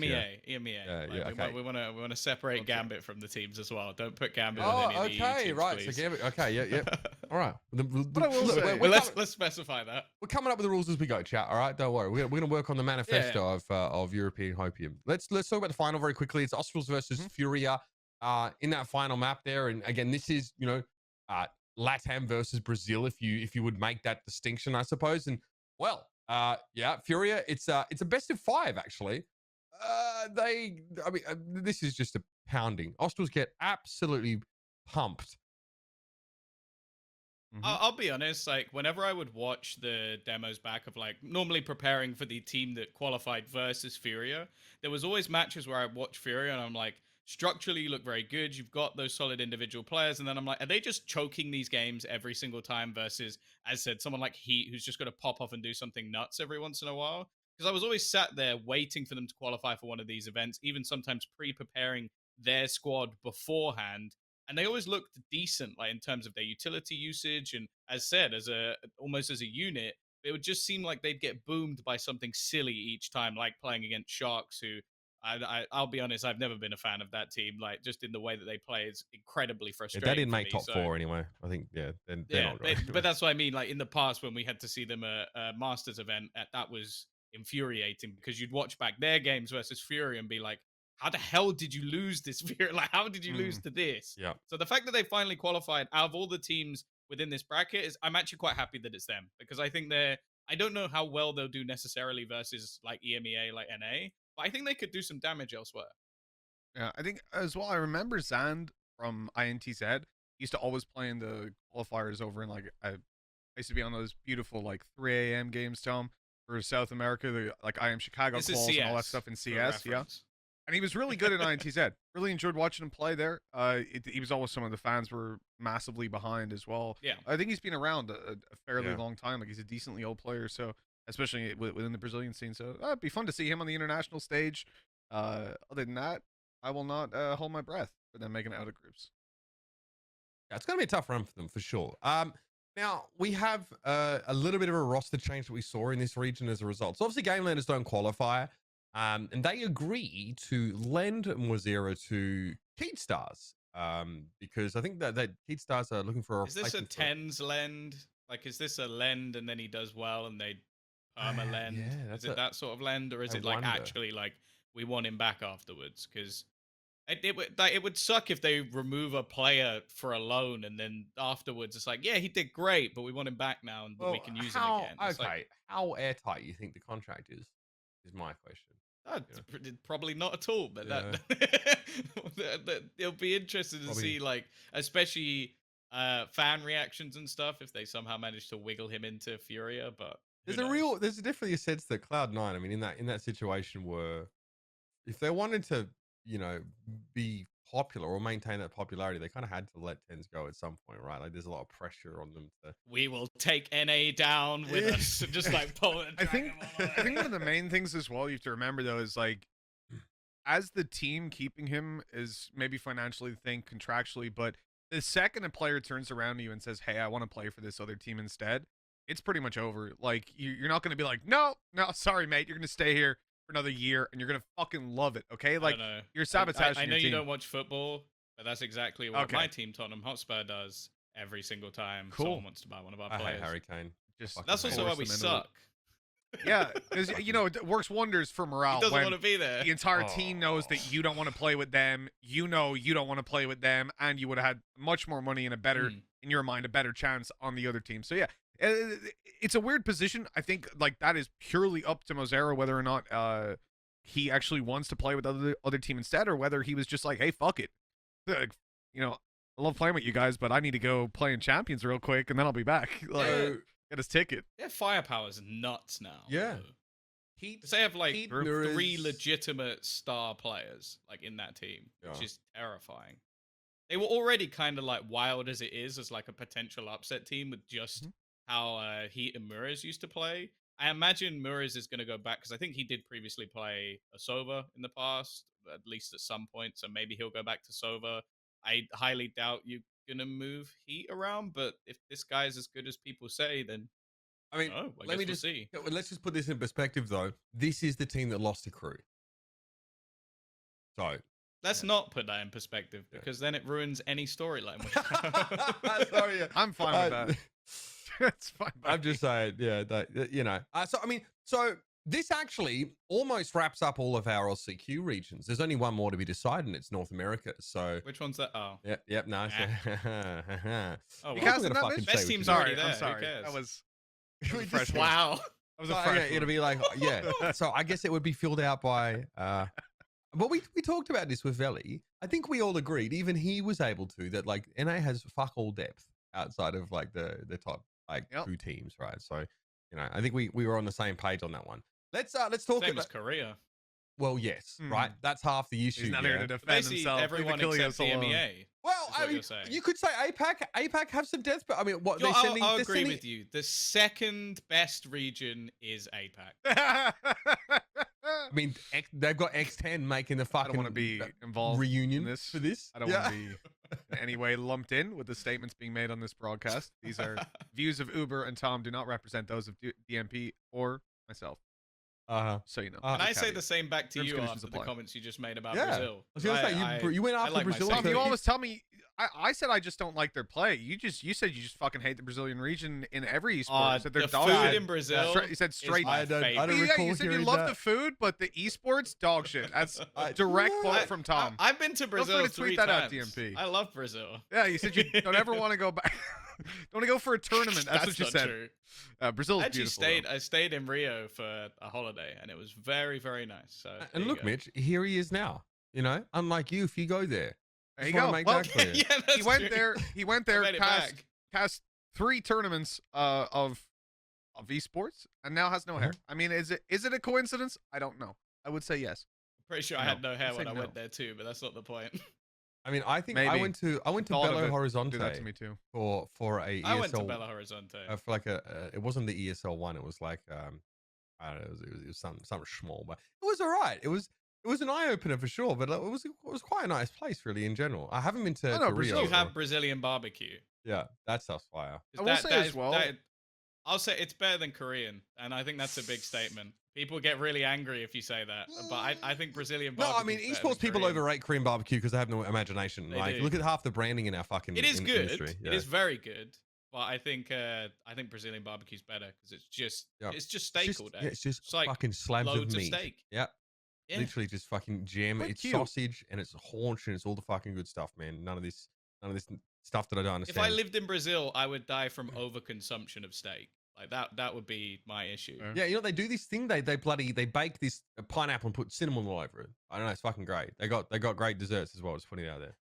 B: EMEA.
C: Yeah,
B: Like,
C: okay.
B: we want to separate Gambit from the teams as well. Don't put Gambit
C: Oh,
B: on any of the EU
C: okay,
B: teams,
C: right.
B: please.
C: So Gambit. Okay, yeah. All right.
D: What I will say-
C: we're,
B: Well,
C: coming,
B: let's specify that.
C: we're coming up with the rules as we go, chat. All right, don't worry. We're going to work on the manifesto of European Hopium. Let's talk about the final very quickly. It's Australs versus Furia in that final map there. And again, this is LATAM versus Brazil, if you would make that distinction, I suppose. And Furia, it's a best of 5 actually. This is just a pounding. Australs get absolutely pumped.
B: I'll be honest, like whenever I would watch the demos back of like normally preparing for the team that qualified versus Furia, there was always matches where I watch Furia and I'm like, structurally you look very good, you've got those solid individual players, and then I'm like, are they just choking these games every single time versus, as said, someone like Heat who's just going to pop off and do something nuts every once in a while? Because I was always sat there waiting for them to qualify for one of these events, even sometimes pre-preparing their squad beforehand. And they always looked decent, like in terms of their utility usage, and as said, almost as a unit. It would just seem like they'd get boomed by something silly each time, like playing against Sharks, who I'll be honest, I've never been a fan of that team. Like just in the way that they play, is incredibly frustrating.
C: They didn't make
B: me,
C: top 4 anyway. I think they're not right.
B: but that's what I mean. Like in the past, when we had to see them at a Masters event, that was infuriating because you'd watch back their games versus Fury and be like, how the hell did you lose this? Like, how did you lose to this?
C: Yeah.
B: So the fact that they finally qualified out of all the teams within this bracket I'm actually quite happy that it's them, because I think I don't know how well they'll do necessarily versus like EMEA, like NA, but I think they could do some damage elsewhere.
D: Yeah, I think as well. I remember Zand from INTZ used to always play in the qualifiers over in like I used to be on those beautiful like 3 a.m. games, Tom, for South America, the like I Am Chicago
B: This is
D: calls and all that
B: CS,
D: stuff in
B: for
D: CS. Yeah.
B: reference.
D: And he was really good at INTZ. Really enjoyed watching him play there. He was always someone the fans were massively behind as well.
B: Yeah.
D: I think he's been around a fairly
C: Yeah.
D: long time. Like he's a decently old player, so especially within the Brazilian scene. So it'd be fun to see him on the international stage. Other than that, I will not hold my breath for them making it out of groups.
C: Yeah, it's going to be a tough run for them for sure. Now we have a little bit of a roster change that we saw in this region as a result. So obviously, Game Landers don't qualify. And they agree to lend Mwzera to Keed Stars because I think that Keed Stars are looking for a
B: Is this a
C: replacement for-
B: tens lend? Like, is this a lend and then he does well and they perma lend?
C: Yeah,
B: Is it that sort of lend, or is
C: I
B: it like
C: wonder.
B: actually like we want him back afterwards? Because it would suck if they remove a player for a loan and then afterwards it's like, yeah, he did great, but we want him back now and we can use him again. It's
C: Okay,
B: like,
C: how airtight you think the contract is my question.
B: probably not at all, but that it'll be interesting to
C: Probably.
B: see, like, especially fan reactions and stuff if they somehow manage to wiggle him into Furia. But
C: There's a definitely a sense that Cloud9, I mean, in that situation, were if they wanted to, be popular or maintain that popularity, they kind of had to let tens go at some point, right? Like, there's a lot of pressure on them to.
B: We will take NA down with us, and just like pull it.
D: I think one of the main things as well you have to remember though is like, as the team keeping him is maybe financially the thing, contractually, but the second a player turns around to you and says, "Hey, I want to play for this other team instead," it's pretty much over. Like you're not going to be like, "No, sorry, mate, you're going to stay here for another year and you're going to fucking love it." Okay, like you're sabotaging.
B: I know
D: your
B: you
D: team.
B: don't watch football, but that's exactly what
D: Okay.
B: my team, Tottenham Hotspur, does every single time
D: Cool.
B: someone wants to buy one of our
C: I hate
B: players.
C: Harry Kane.
D: Just
C: Fucking
B: That's
C: hate
B: also
C: him.
B: why we
D: Force them into it.
B: suck.
D: Yeah, because it works wonders for morale.
B: He doesn't
D: when
B: want to be there.
D: the entire team knows that you don't want to play with them. You know you don't want to play with them, and you would have had much more money and a better, in your mind, a better chance on the other team. So yeah, it's a weird position. I think like that is purely up to Mwzera whether or not he actually wants to play with other team instead, or whether he was just like, hey, fuck it, I love playing with you guys, but I need to go play in Champions real quick, and then I'll be back. Like, get his ticket.
B: Their firepower is nuts now.
C: Yeah.
B: Though.
C: Heat,
B: They have like
C: Heat,
B: 3
C: Mirrors.
B: legitimate star players like in that team, which
C: Yeah.
B: is terrifying. They were already kind of like wild as it is as like a potential upset team with just how Heat and Mirrors used to play. I imagine Mirrors is going to go back because I think he did previously play a Sova in the past, at least at some point. So maybe he'll go back to Sova. I highly doubt you're going to move Heat around, but if this guy's as good as people say, then
C: I mean,
B: I
C: let me
B: guess
C: just
B: we'll see.
C: let's just put this in perspective, though. This is the team that lost to Crew. So
B: Let's not put that in perspective because then it ruins any storyline.
C: sorry,
D: I'm fine with that. It's fine.
C: I'm just saying, yeah, so I mean, so this actually almost wraps up all of our LCQ regions. There's only one more to be decided, and it's North America. So
B: Which one's that? Oh,
C: yep, nice.
B: oh,
D: You
B: well.
D: casting that, Mitch?
B: Best team's
D: Sorry,
B: already there.
D: I'm
B: Who
D: sorry.
B: cares?
D: That was
C: We
D: a fresh
C: just-
D: one.
B: Wow.
D: That was a
C: So,
D: fresh
C: yeah, it'll be like, yeah. So I guess it would be filled out by. But we talked about this with Veli. I think we all agreed, even he was able to, that like NA has fuck all depth outside of like the top like 2 teams, right? So I think we were on the same page on that one. Let's talk
B: Same
C: about.
B: as Korea.
C: Well, yes, right. That's half the issue.
D: He's not
C: yeah.
D: here to defend
B: Basically,
D: himself.
B: everyone
D: Leave
B: except the
D: Achilles alone.
B: MEA.
C: Well,
B: is what
C: I mean,
B: you're saying.
C: you could say APAC have some depth, but I mean, what
B: Yo,
C: they're sending?
B: I'll
C: they're
B: agree
C: sending-
B: with you. The second best region is APAC.
C: I mean, they've got X10 making the
D: I
C: fucking.
D: don't want to be involved
C: reunion
D: in this.
C: for this.
D: I don't want to be in any way lumped in with the statements being made on this broadcast. These are views of Uber and Tom, do not represent those of DMP or myself. So you know.
B: And I say
D: caveat.
B: the same back to
D: Terms,
B: you
D: conditions
B: after the
D: apply.
B: comments you just made about
C: Yeah.
B: Brazil.
C: I was gonna say you went
B: I
C: after
B: like my
C: Brazil.
B: safety.
D: Tom, you always tell me. I said I just don't like their play. You said you just fucking hate the Brazilian region in every esport. You said they're
B: the
D: dog
B: food
D: shit.
B: in Brazil.
D: You said straight.
B: my
C: I don't
B: favorite.
C: recall
D: You said you
C: hearing
D: love
C: that.
D: the food, but the esports dog shit. That's a direct quote from Tom.
B: I've been to Brazil
D: forget to
B: 3
D: tweet that out,
B: times.
D: DMP.
B: I love Brazil.
D: Yeah, you said you don't ever want to go back. Don't want to go for a tournament. That's what you
B: not
D: said.
B: True.
D: Brazil's
B: I actually
D: beautiful.
B: I stayed in Rio for a holiday, and it was very, very nice. So
C: And
B: there you
C: look,
B: go.
C: Mitch, here he is now. Unlike you, if you go there,
D: There you
C: Just wanna
D: go.
C: make
D: Well,
C: that clear.
B: yeah, that's
D: he went
B: true.
D: there. He went there.
B: made it
D: Cast 3 tournaments of esports, and now has no hair. I mean, is it a coincidence? I don't know. I would say yes.
B: Pretty sure I
D: No,
B: had no hair
D: I'd say
B: when I
D: no.
B: went there too, but that's not the point.
C: I mean, I think
D: Maybe.
C: I went to
D: Thought of
C: Belo
D: it.
C: Horizonte
D: Do that to me too.
C: for a
B: I went to
C: ESL
B: Belo Horizonte.
C: for like it wasn't the ESL one. It was like I don't know. It was something small, but it was all right. It was an eye opener for sure. But it was quite a nice place, really, in general. I haven't been to,
D: Oh, no,
C: to
D: Brazil-
C: Rio.
B: You
C: so-
B: have Brazilian barbecue.
C: yeah, that stuff's fire.
B: 'Cause
D: I will say as well-
B: I'll say it's better than Korean, and I think that's a big statement. People get really angry if you say that, but I think Brazilian
C: No,
B: barbecue.
C: I mean esports people overrate Korean barbecue because they have no imagination.
B: They
C: Like,
B: do.
C: look at half the branding in our fucking
B: It is good.
C: industry.
B: It is very good, but I think Brazilian barbecue's better because it's just
C: Yeah.
B: it's just steak
C: It's
B: all
C: just,
B: day.
C: yeah, it's just
B: It's like
C: fucking slabs of
B: loads of
C: meat.
B: steak.
C: Yeah,
B: Yeah.
C: literally just fucking jam.
D: Quite
C: It's
D: cute.
C: sausage and it's haunch and it's all the fucking good stuff, man. None of this stuff that I don't understand.
B: If I lived in Brazil, I would die from overconsumption of steak. Like that would be my issue.
D: Fair.
C: Yeah, they do this thing. They bake this pineapple and put cinnamon all over it. I don't know. It's fucking great. They got great desserts as well. Just putting it out there.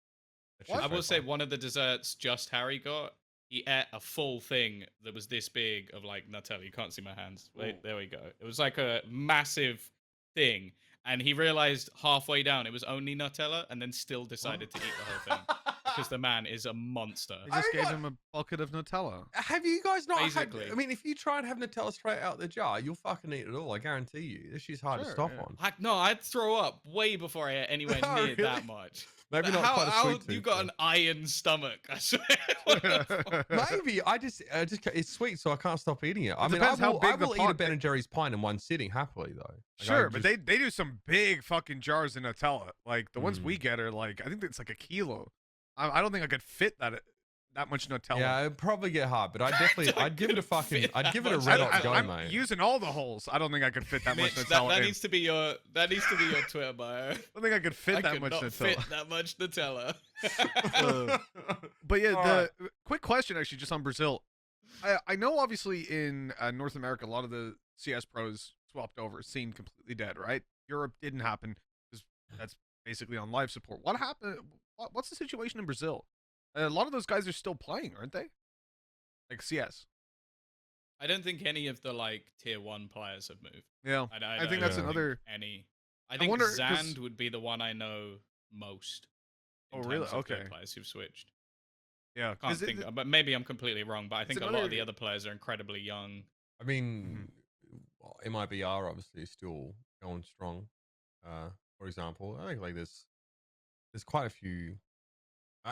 C: That shit's
B: I
C: so
B: will say
C: fun.
B: one of the desserts Just Harry got. He ate a full thing that was this big of like Nutella. You can't see my hands. Wait, there we go. It was like a massive thing, and he realized halfway down it was only Nutella, and then still decided to eat the whole thing because the man is a monster.
D: They just
C: I
D: gave
C: got-
D: him a bucket of Nutella.
C: Have you guys not?
B: Basically.
C: I mean, if you try and have Nutella straight out the jar, you'll fucking eat it all. I guarantee you. This shit's hard to
D: Sure,
C: stop
D: yeah.
C: on.
B: No, I'd throw up way before I ate anywhere
C: Oh,
B: near
C: really?
B: that much.
C: Maybe not
B: how
C: quite a
B: how
C: sweet
B: you
C: tooth,
B: got
C: though.
B: an iron stomach? I swear. What the fuck?
C: Maybe I just it's sweet, so I can't stop eating it. I mean,
D: depends
C: I
D: how
C: will,
D: big
C: I
D: the
C: will eat a
D: pot-
C: Ben and Jerry's pint in one sitting happily, though. Like, I
D: Sure, but
C: just-
D: they do some big fucking jars of Nutella. Like the ones we get are like I think it's like a kilo. I don't think I could fit that much Nutella.
C: Yeah, it'd probably get hard, but I'd give it a fucking, I'd give it a red hot go,
D: I'm
C: mate.
D: using all the holes. I don't think I could fit that much
B: Mitch,
D: Nutella.
B: that
D: in.
B: needs to be your Twitter bio.
D: I don't think I could fit
B: I
D: that
B: could
D: much
B: not
D: Nutella.
B: fit that much Nutella.
D: But yeah,
C: All
D: the quick question actually just on Brazil. I know obviously in North America, a lot of the CS pros swapped over, scene completely dead, right? Europe didn't happen because that's basically on live support. What happened? What's the situation in Brazil? A lot of those guys are still playing, aren't they? Like CS.
B: I don't think any of the like tier 1 players have moved.
D: Yeah, I think that's another.
B: Any. I think
D: wonder,
B: Zand would be the one I know most.
D: Oh, really?
B: Terms of
D: Okay.
B: good players who've switched.
D: Yeah,
B: Can't think, but maybe I'm completely wrong. But I think a lot of the other players are incredibly young.
C: I mean, well, MIBR obviously is still going strong. For example, I think like there's quite a few.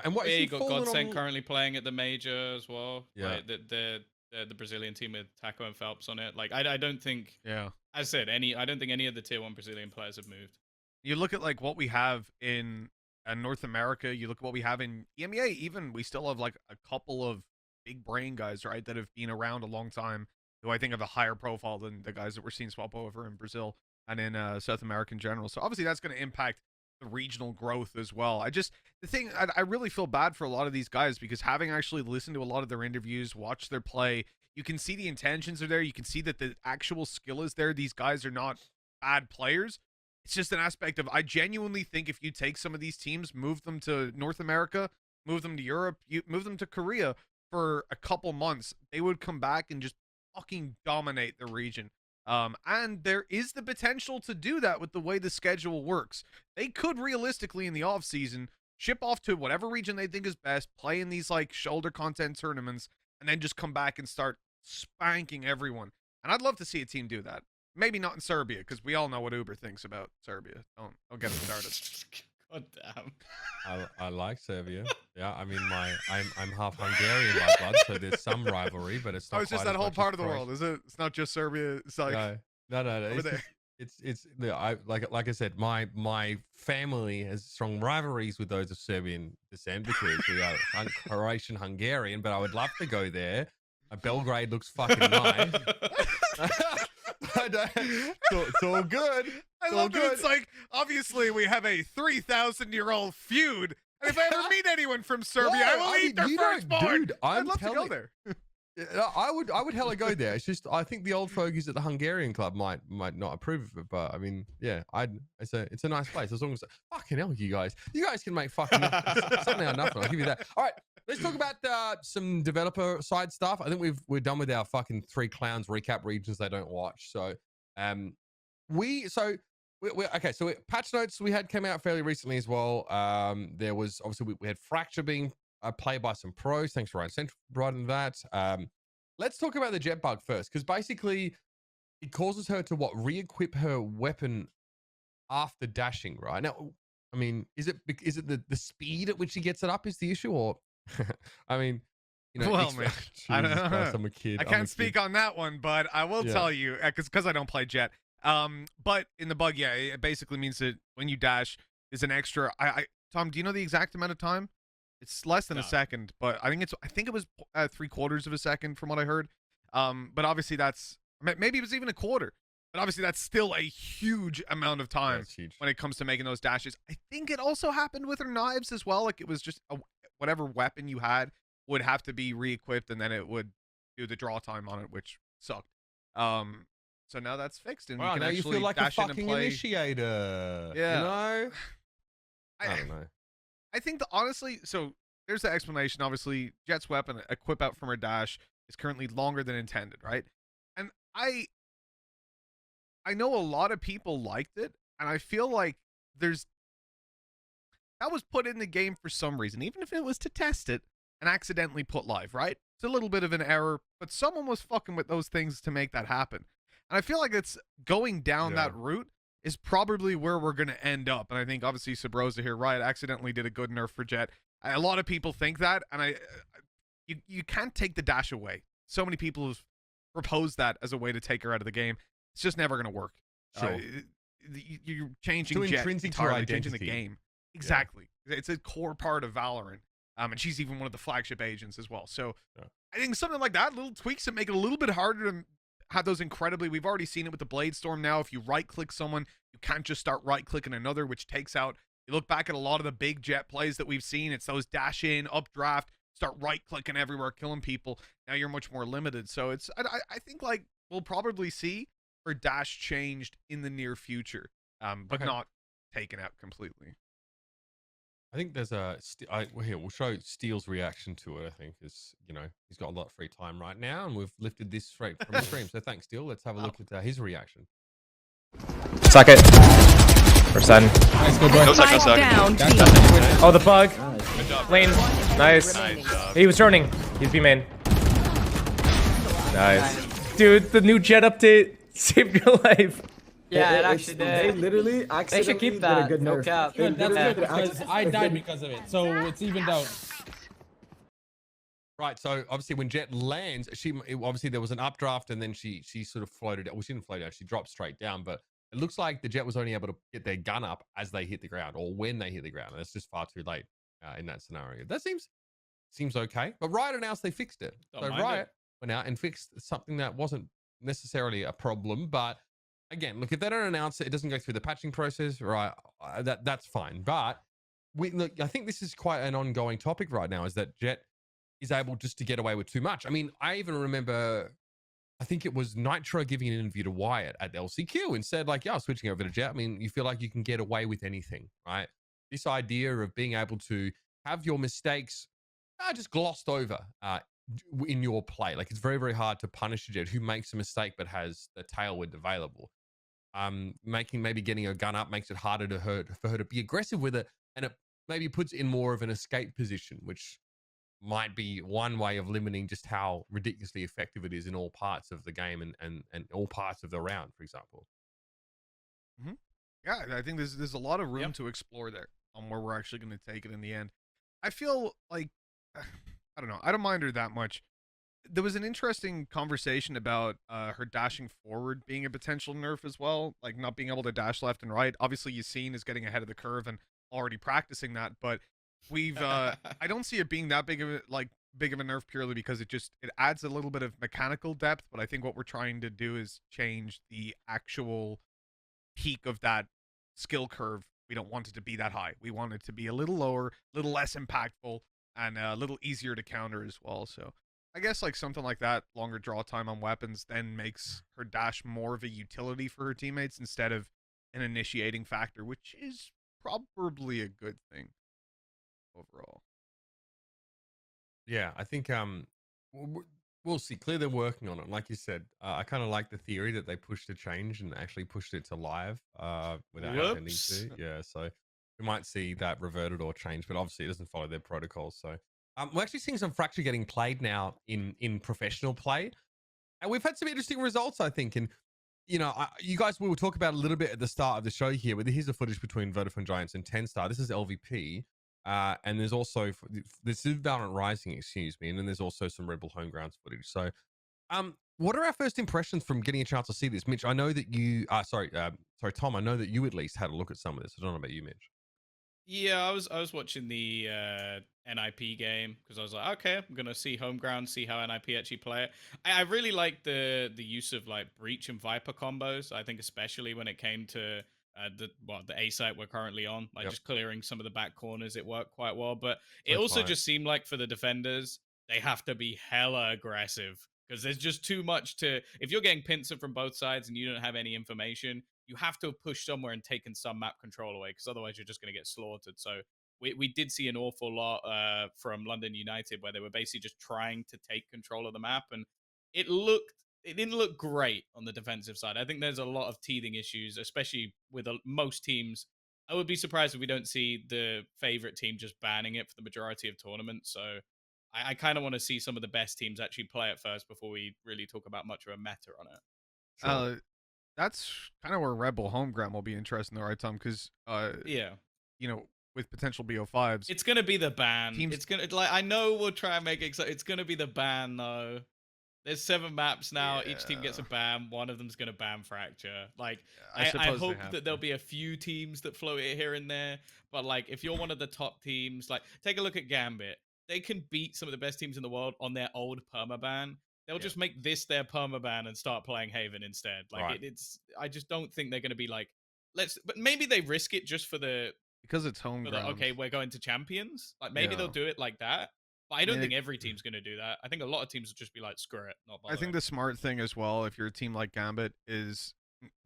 C: And what
B: Yeah,
C: is he
B: you got
C: fallen
B: Gozen
C: on?
B: currently playing at the major as well.
C: Yeah.
B: Like the Brazilian team with Taco and Phelps on it. Like I don't think.
D: yeah.
B: As I said, I don't think any of the tier 1 Brazilian players have moved.
D: You look at like what we have in North America. You look at what we have in EMEA. Even we still have like a couple of big brain guys, right, that have been around a long time, who I think have a higher profile than the guys that we're seeing swap over in Brazil and in South America in general. So obviously that's going to impact the regional growth as well. I really feel bad for a lot of these guys because having actually listened to a lot of their interviews, watched their play, you can see the intentions are there. You can see that the actual skill is there. These guys are not bad players. It's just an aspect of, I genuinely think if you take some of these teams, move them to North America, move them to Europe, move them to Korea for a couple months, they would come back and just fucking dominate the region. And there is the potential to do that with the way the schedule works. They could realistically in the off season ship off to whatever region they think is best, play in these like shoulder content tournaments, and then just come back and start spanking everyone. And I'd love to see a team do that. Maybe not in Serbia, because we all know what Uber thinks about Serbia. Don't get it started.
B: God damn.
C: I like Serbia. Yeah, I mean I'm half Hungarian by blood, so there's some rivalry, but it's not.
D: Oh, it's just
C: quite
D: that
C: as
D: whole
C: much
D: part
C: as
D: of the world, is it? It's not just Serbia. It's like
C: no.
D: over there.
C: It's like I said, my family has strong rivalries with those of Serbian descent because we are Croatian Hungarian, but I would love to go there. Belgrade looks fucking nice. It's all good.
D: I love that it's like, obviously we have a 3,000-year-old feud, and if I ever meet anyone from Serbia, I will eat their firstborn.
C: Dude,
D: I'd love to go there.
C: I would hella go there. It's just I think the old fogies at the Hungarian club might not approve of it, but I mean, yeah, it's a nice place as long as fucking hell, you guys can make fucking something out of nothing. I'll give you that. All right, let's talk about some developer side stuff. I think we're done with our fucking 3 clowns recap regions they don't watch. So okay. So patch notes we had came out fairly recently as well. There was obviously we had Fracture being played by some pros. Thanks for Ryan Central providing that. Let's talk about the Jett bug first, because basically it causes her to re-equip her weapon after dashing. Right now, I mean, is it the speed at which she gets it up is the issue, or I mean, you know,
D: well, man, I don't know.
C: Christ, I'm a kid.
D: I can't speak on that one, but I will tell you because I don't play Jett. But in the bug, yeah, it basically means that when you dash, is an extra. Tom, do you know the exact amount of time? It's less than a second, but I think it was 3/4 of a second from what I heard. But obviously that's maybe it was even a quarter. But obviously that's still a huge amount of time when it comes to making those dashes. I think it also happened with her knives as well. Like it was just whatever weapon you had would have to be re-equipped, and then it would do the draw time on it, which sucked. So now that's fixed, and
C: wow,
D: you can
C: now
D: actually
C: you feel like a
D: dash in and
C: fucking
D: play.
C: initiator.
D: Yeah.
C: You know? I don't know.
D: I think honestly, so there's the explanation. Obviously, Jett's weapon, equip out from her dash, is currently longer than intended, right? And I know a lot of people liked it, and I feel like that was put in the game for some reason, even if it was to test it and accidentally put live, right? It's a little bit of an error, but someone was fucking with those things to make that happen. And I feel like it's going down that route is probably where we're going to end up. And I think obviously Sabrosa here, Riot accidentally did a good nerf for Jett. A lot of people think that, and you can't take the dash away. So many people have proposed that as a way to take her out of the game. It's just never going to work.
C: Sure.
D: You're changing
C: Too
D: Jett
C: intrinsic to her
D: entirely, changing the
C: identity.
D: game. Exactly. Yeah. It's a core part of Valorant. And she's even one of the flagship agents as well. So
C: Yeah.
D: I think something like that, little tweaks that make it a little bit harder to have those incredibly. We've already seen it with the Blade Storm now. If you right-click someone, you can't just start right-clicking another, which takes out. You look back at a lot of the big Jett plays that we've seen. It's those dash in, updraft, start right-clicking everywhere, killing people. Now you're much more limited. So it's I think like we'll probably see her dash changed in the near future, but
C: Okay.
D: not taken out completely.
C: I think there's here we'll show Steele's reaction to it. I think is he's got a lot of free time right now, and we've lifted this straight from the stream. So thanks, Steele. Let's have a look at his reaction.
G: Suck it. First sudden.
H: Nice, good boy.
E: Go suck, go suck.
H: Down.
G: Oh, the bug.
E: Good job.
G: Lane. Nice.
E: Nice job.
G: He was turning. He's B main. Nice. Dude, the new Jett update saved your life.
I: Yeah, it actually
J: They
I: did.
J: literally
I: They should keep that. No cap.
J: They
H: Good, that's
J: literally
H: good because I died because of it, so it's evened out.
C: Right. So obviously, when Jett lands, obviously there was an updraft, and then she sort of floated. Well, she didn't float out. She dropped straight down. But it looks like the Jett was only able to get their gun up as they hit the ground, or when they hit the ground. And that's just far too late in that scenario. That seems okay. But Riot announced they fixed it.
B: Don't
C: So
B: mind
C: Riot went out and fixed something that wasn't necessarily a problem, but again, look, if they don't announce it, it doesn't go through the patching process, right? That's fine. But look, I think this is quite an ongoing topic right now, is that Jett is able just to get away with too much. I mean, I even remember, I think it was Nitro giving an interview to Wyatt at LCQ and said, like, yeah, switching over to Jett. I mean, you feel like you can get away with anything, right? This idea of being able to have your mistakes just glossed over in your play. Like, it's very, very hard to punish a Jett who makes a mistake but has the tailwind available. Maybe getting a gun up makes it harder for her to be aggressive with it, and it maybe puts in more of an escape position, which might be one way of limiting just how ridiculously effective it is in all parts of the game and all parts of the round, for example.
D: Mm-hmm. Yeah, I think there's a lot of room to explore there on where we're actually going to take it in the end. I feel like, I don't know, I don't mind her that much. There was an interesting conversation about her dashing forward being a potential nerf as well, like not being able to dash left and right. Obviously, Yassine is getting ahead of the curve and already practicing that, but we've I don't see it being that big of a nerf purely because it adds a little bit of mechanical depth. But I think what we're trying to do is change the actual peak of that skill curve. We don't want it to be that high. We want it to be a little lower, a little less impactful, and a little easier to counter as well. So I guess like something like that, longer draw time on weapons, then makes her dash more of a utility for her teammates instead of an initiating factor, which is probably a good thing overall.
C: Yeah, I think we'll see. Clearly, they're working on it. Like you said, I kind of like the theory that they pushed the change and actually pushed it to live without having to. Yeah, so we might see that reverted or changed, but obviously it doesn't follow their protocols. So we're actually seeing some Fracture getting played now in professional play, and we've had some interesting results, I think. And you guys will talk about a little bit at the start of the show here, but here's the footage between Vodafone Giants and 10 Star. This is LVP. And there's also this is Valorant Rising, excuse me, and then there's also some Red Bull Homegrounds footage. So, what are our first impressions from getting a chance to see this, Mitch? I know that you, sorry, Tom. I know that you at least had a look at some of this. I don't know about you, Mitch.
B: Yeah, I was watching the NIP game because I was like, okay, I'm gonna see Homeground, see how NIP actually play it. I really like the use of like Breach and Viper combos. I think especially when it came to the A site we're currently on, like just clearing some of the back corners, it worked quite well. But it also just seemed like for the defenders, they have to be hella aggressive because there's just too much to. If you're getting pincer from both sides and you don't have any information, you have to push somewhere and taken some map control away because otherwise you're just going to get slaughtered. So we did see an awful lot from London United where they were basically just trying to take control of the map, and it didn't look great on the defensive side. I think there's a lot of teething issues, especially with most teams. I would be surprised if we don't see the favorite team just banning it for the majority of tournaments. So I kind of want to see some of the best teams actually play it first before we really talk about much of a meta on it.
D: Sure. That's kind of where Red Bull Homeground will be interesting, though, right, Tom? Because with potential BO5s,
B: it's gonna be the ban. It's gonna I know we'll try and make it. It's gonna be the ban though. There's 7 maps now. Each team gets a
D: Yeah.
B: ban. One of them's gonna ban Fracture. Like,
D: I
B: I
D: suppose they
B: hope
D: have
B: that there'll
D: to.
B: be a few teams that float it here and there. But like, if you're one of the top teams, like, take a look at Gambit. They can beat some of the best teams in the world on their old permaban. They'll just make this their permaban and start playing Haven instead. Like,
C: Right.
B: it's. I just don't think they're gonna be like, but maybe they risk it just for the.
D: Because it's home ground.
B: Okay, we're going to champions. Like, maybe they'll
D: Yeah.
B: do it like that. But I don't
D: Yeah.
B: think every team's going to do that. I think a lot of teams will just be like, screw it, not
D: I
B: bothering.
D: think the smart thing as well, if you're a team like Gambit, is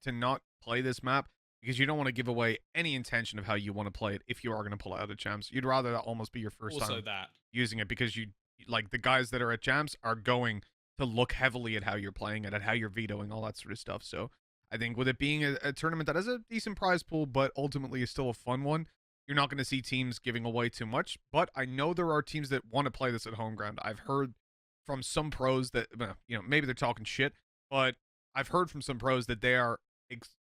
D: to not play this map because you don't want to give away any intention of how you want to play it if you are going to pull out of champs. You'd rather that almost be your first
B: also
D: time
B: that.
D: using it because you like the guys that are at champs are going to look heavily at how you're playing it, at how you're vetoing, all that sort of stuff. So I think with it being a tournament that has a decent prize pool, but ultimately is still a fun one, you're not going to see teams giving away too much. But I know there are teams that want to play this at home ground. I've heard from some pros that, maybe they're talking shit, but I've heard from some pros that they are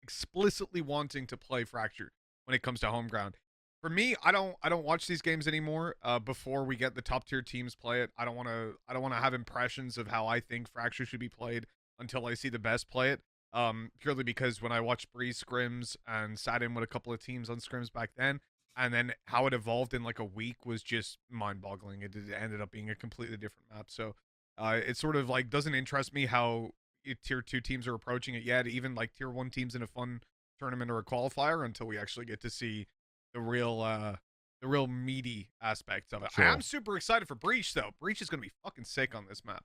D: explicitly wanting to play Fracture when it comes to home ground. For me, I don't watch these games anymore. Before we get the top tier teams play it, I don't want to have impressions of how I think Fracture should be played until I see the best play it. Purely because when I watched Breeze scrims and sat in with a couple of teams on scrims back then, and then how it evolved in like a week was just mind-boggling. It ended up being a completely different map. So it sort of like doesn't interest me how tier 2 teams are approaching it yet, even like tier 1 teams in a fun tournament or a qualifier, until we actually get to see the real meaty aspects of it.
C: Sure.
D: I am super excited for Breach though. Breach is going to be fucking sick on this map.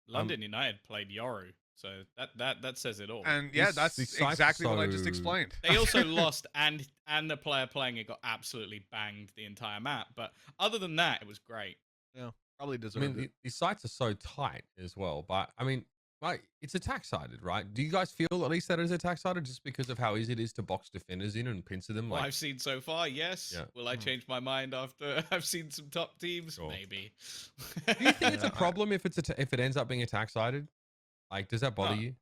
B: London United played Yoru, so that says it all.
D: And yeah, that's exactly what I just explained.
B: They also lost, and the player playing it got absolutely banged the entire map. But other than that, it was great.
D: Yeah, probably
C: I
D: deserved
C: mean,
D: it.
C: these sites are so tight as well. But I mean, like, it's attack sided, right? Do you guys feel at least that it is attack sided just because of how easy it is to box defenders in and pincer them?
B: What
C: Like,
B: I've seen so far, yes.
C: Yeah.
B: Will I change my mind after I've seen some top teams?
C: Sure.
B: Maybe.
C: do you think it's a problem if if it ends up being attack sided? Like, does that bother
B: No.
C: you?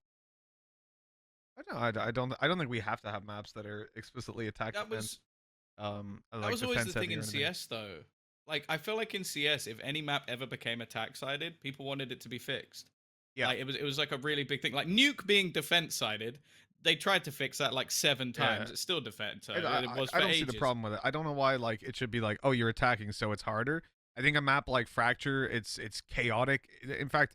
D: I don't think we have to have maps that are explicitly attack
B: That
D: defense.
B: was
D: Like
B: that was always
D: defense
B: the thing
D: heavy or
B: in
D: anything.
B: CS though. Like, I feel like in CS, if any map ever became attack sided, people wanted it to be fixed.
D: Yeah.
B: Like, it was like a really big thing. Like Nuke being defense sided, they tried to fix that like 7 times.
D: Yeah.
B: It's still defense.
D: I
B: It was for
D: don't see
B: ages.
D: the problem with it. I don't know why like it should be like, oh, you're attacking, so it's harder. I think a map like Fracture, it's chaotic. In fact,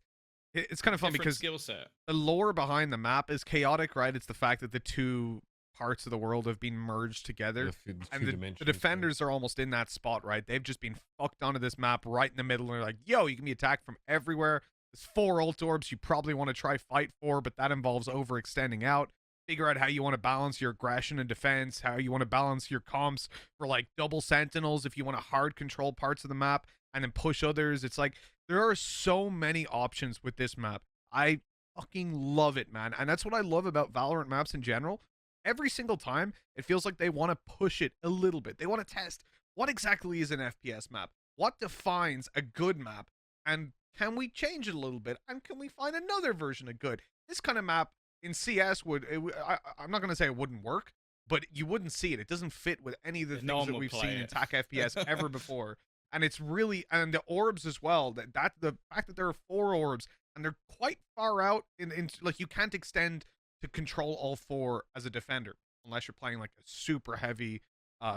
D: it's kind of fun
B: Different
D: because
B: skill set.
D: the lore behind the map is chaotic, right? It's the fact that the two parts of the world have been merged together. And the defenders are almost in that spot, right? They've just been fucked onto this map right in the middle. And they're like, yo, you can be attacked from everywhere. There's 4 ult orbs you probably want to try fight for, but that involves overextending out. Figure out how you want to balance your aggression and defense, how you want to balance your comps for like double sentinels if you want to hard control parts of the map and then push others. It's like there are so many options with this map. I fucking love it, man. And that's what I love about Valorant maps in general. Every single time, it feels like they want to push it a little bit. They want to test what exactly is an FPS map? What defines a good map? And can we change it a little bit? And can we find another version of good? This kind of map in CS I'm not going to say it wouldn't work, but you wouldn't see it. It doesn't fit with any of the things that we've seen in TAC FPS ever before. And it's really, and the orbs as well, the fact that there are 4 orbs and they're quite far out in like you can't extend to control all 4 as a defender unless you're playing like a super heavy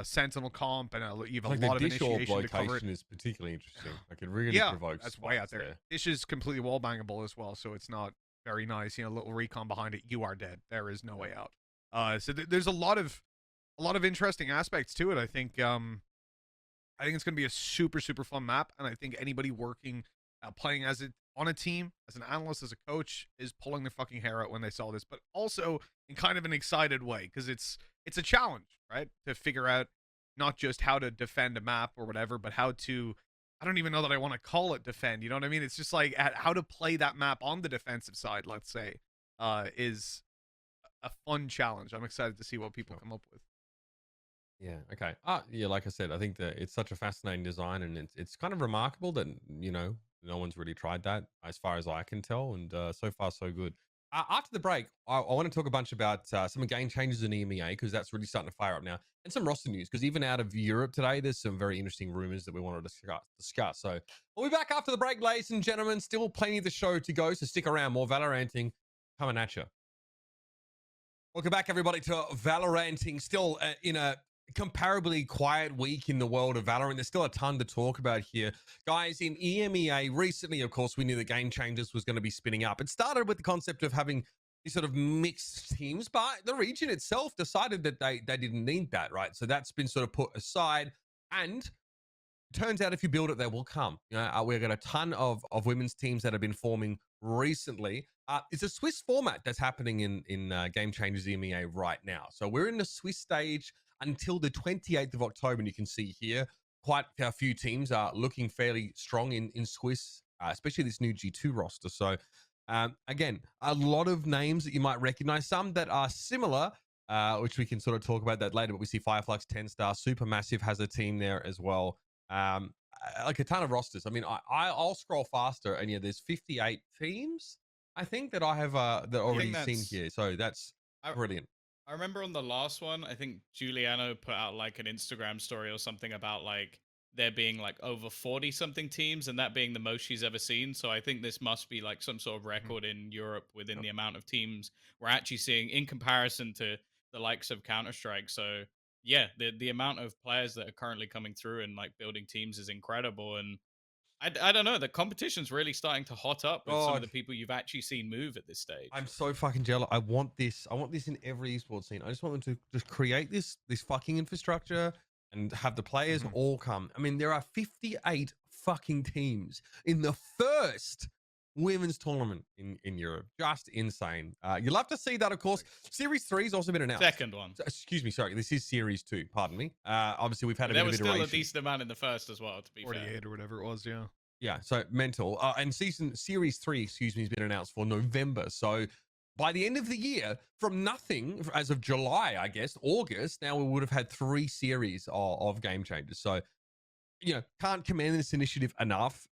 D: sentinel comp and you have a lot of initiation to cover it.
C: Is particularly interesting. Like, it really provokes.
D: That's way out there. Dish is completely wall bangable as well, so it's not very nice. You know, little recon behind it, you are dead. There is no way out. So there's a lot of interesting aspects to it. I think it's going to be a super fun map, and I think anybody working playing on a team as an analyst, as a coach, is pulling their fucking hair out when they saw this, but also in kind of an excited way because it's a challenge, right? To figure out not just how to defend a map or whatever, but how to, I don't even know that I want to call it defend. You know what I mean? It's just like how to play that map on the defensive side, let's say, is a fun challenge. I'm excited to see what people come up with.
C: Yeah. Okay. Yeah. Like I said, I think that it's such a fascinating design, and it's kind of remarkable that no one's really tried that as far as I can tell, and so far so good. After the break, I want to talk a bunch about some GameChangers in EMEA because that's really starting to fire up now, and some roster news because even out of Europe today, there's some very interesting rumors that we want to discuss. So we'll be back after the break, ladies and gentlemen. Still plenty of the show to go, so stick around. More Valoranting coming at you. Welcome back, everybody, to Valoranting. Still in a comparably quiet week in the world of Valorant. There's still a ton to talk about here. Guys, in EMEA, recently, of course, we knew that GameChangers was going to be spinning up. It started with the concept of having these sort of mixed teams, but the region itself decided that they didn't need that, right? So that's been sort of put aside. And turns out if you build it, they will come. You know, we've got a ton of women's teams that have been forming recently. It's a Swiss format that's happening in GameChangers EMEA right now. So we're in the Swiss stage until the 28th of October, and you can see here quite a few teams are looking fairly strong in Swiss, especially this new G2 roster. So again, a lot of names that you might recognize, some that are similar, which we can sort of talk about that later, but we see Fireflux, 10-star, Supermassive has a team there as well. Like a ton of rosters. I mean, I'll scroll faster, and yeah, there's 58 teams, I think, that I have that already seen here. So that's brilliant.
B: I remember on the last one, I think Giuliano put out like an Instagram story or something about like there being like over 40 something teams and that being the most she's ever seen. So I think this must be like some sort of record in Europe within the amount of teams we're actually seeing in comparison to the likes of Counter-Strike. So yeah, the amount of players that are currently coming through and like building teams is incredible. And I don't know, the competition's really starting to hot up with some of the people you've actually seen move at this stage.
C: I'm so fucking jealous. I want this in every esports scene. I just want them to just create this fucking infrastructure and have the players all come. I mean, there are 58 fucking teams in the first women's tournament in Europe. Just insane. You'll have to see that, of course. Series 3 has also been announced.
B: Second one.
C: Excuse me, sorry. This is Series 2, pardon me. Obviously, we've had a bit
B: there
C: of
B: was
C: iteration.
B: still a decent amount in the first as well, to be
D: 48
B: fair.
D: or whatever it was, yeah.
C: Yeah, so mental. And Series 3, excuse me, has been announced for November. So by the end of the year, from nothing, as of July, I guess, August, now we would have had 3 series of GameChangers. So, you know, can't commend this initiative enough.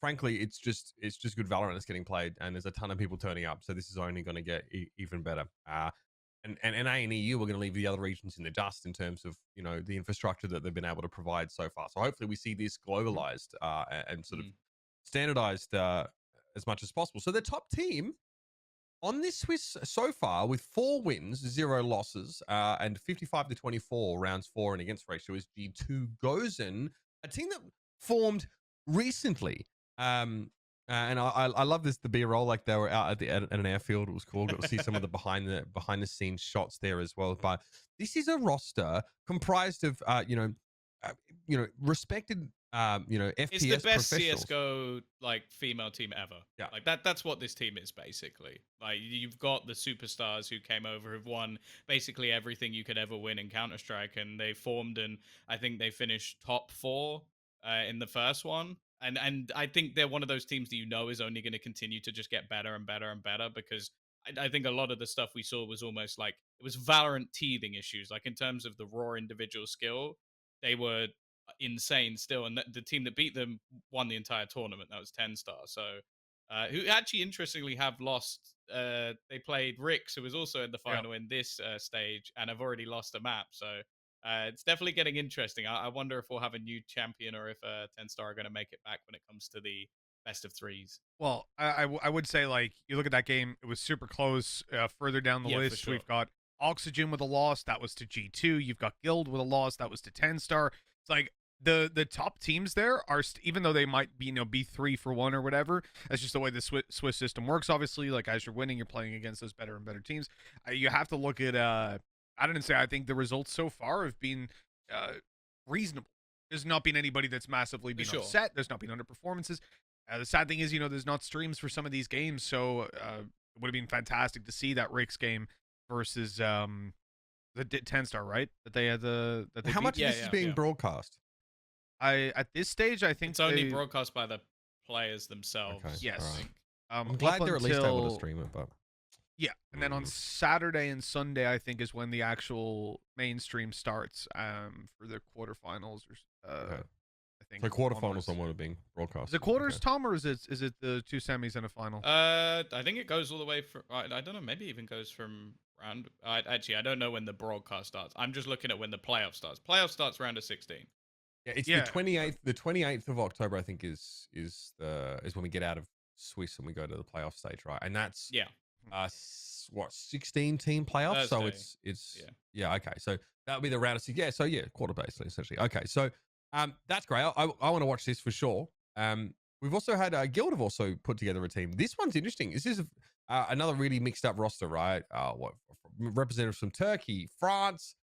C: Frankly, it's just good Valorant that's getting played, and there's a ton of people turning up. So this is only going to get even better. And NA and EU, we're going to leave the other regions in the dust in terms of, you know, the infrastructure that they've been able to provide so far. So hopefully we see this globalized and sort of standardized as much as possible. So the top team on this Swiss so far with 4 wins, 0 losses, and 55-24 rounds for and against ratio is G2 Gozen, a team that formed recently. And I love this, the B-roll, like they were out at an airfield. It was cool. Got to see some of the behind the scenes shots there as well. But this is a roster comprised of respected FPS.
B: It's the best
C: professionals.
B: CS:GO like female team ever.
C: Yeah,
B: like that's what this team is basically. Like you've got the superstars who came over, who've won basically everything you could ever win in Counter-Strike, and they formed, and I think they finished top 4 in the first one. And I think they're one of those teams that you know is only going to continue to just get better and better and better, because I think a lot of the stuff we saw was almost like it was Valorant teething issues. Like in terms of the raw individual skill, they were insane still. And the team that beat them won the entire tournament. That was 10-star. So who actually interestingly have lost. They played Rix, who was also in the final in this stage, and have already lost a map. So it's definitely getting interesting. I wonder if we'll have a new champion or if 10-star are going to make it back when it comes to the best of 3s.
D: Well, I would say, like, you look at that game, it was super close. Further down the list,
B: sure.
D: We've got Oxygen with a loss. That was to G2. You've got Guild with a loss. That was to 10-star. It's like the top teams there are, even though they might be, be 3 for 1 or whatever, that's just the way the Swiss system works. Obviously, like, as you're winning, you're playing against those better and better teams. You have to look at I think the results so far have been reasonable. There's not been anybody that's massively been upset. There's not been underperformances. The sad thing is, there's not streams for some of these games, so it would have been fantastic to see that Rix game versus the 10-star, right? That they had
C: How much of this is being broadcast?
D: At this stage, I think
B: it's only broadcast by the players themselves.
C: Okay.
D: Yes.
C: Right. I'm glad they're at least able to stream it, but
D: yeah, and then on Saturday and Sunday, I think, is when the actual mainstream starts for the quarterfinals. I think.
C: So quarterfinals
D: onwards.
C: on one are being broadcast.
D: Is it quarters, Tom, or is it the 2 semis and a final?
B: I think it goes all the way from. I don't know. Maybe it even goes from round. Actually, I don't know when the broadcast starts. I'm just looking at when the playoff starts. Playoff starts round of 16.
C: Yeah, it's the 28th. The 28th of October, I think, is when we get out of Swiss and we go to the playoff stage, right? And that's 16 team playoffs. So it's okay. So that'll be the round of 6. Yeah, so quarter basically, essentially. Okay, so that's great. I want to watch this for sure. We've also had Guild have also put together a team. This one's interesting. This is another really mixed up roster, right? Representatives from Turkey, France,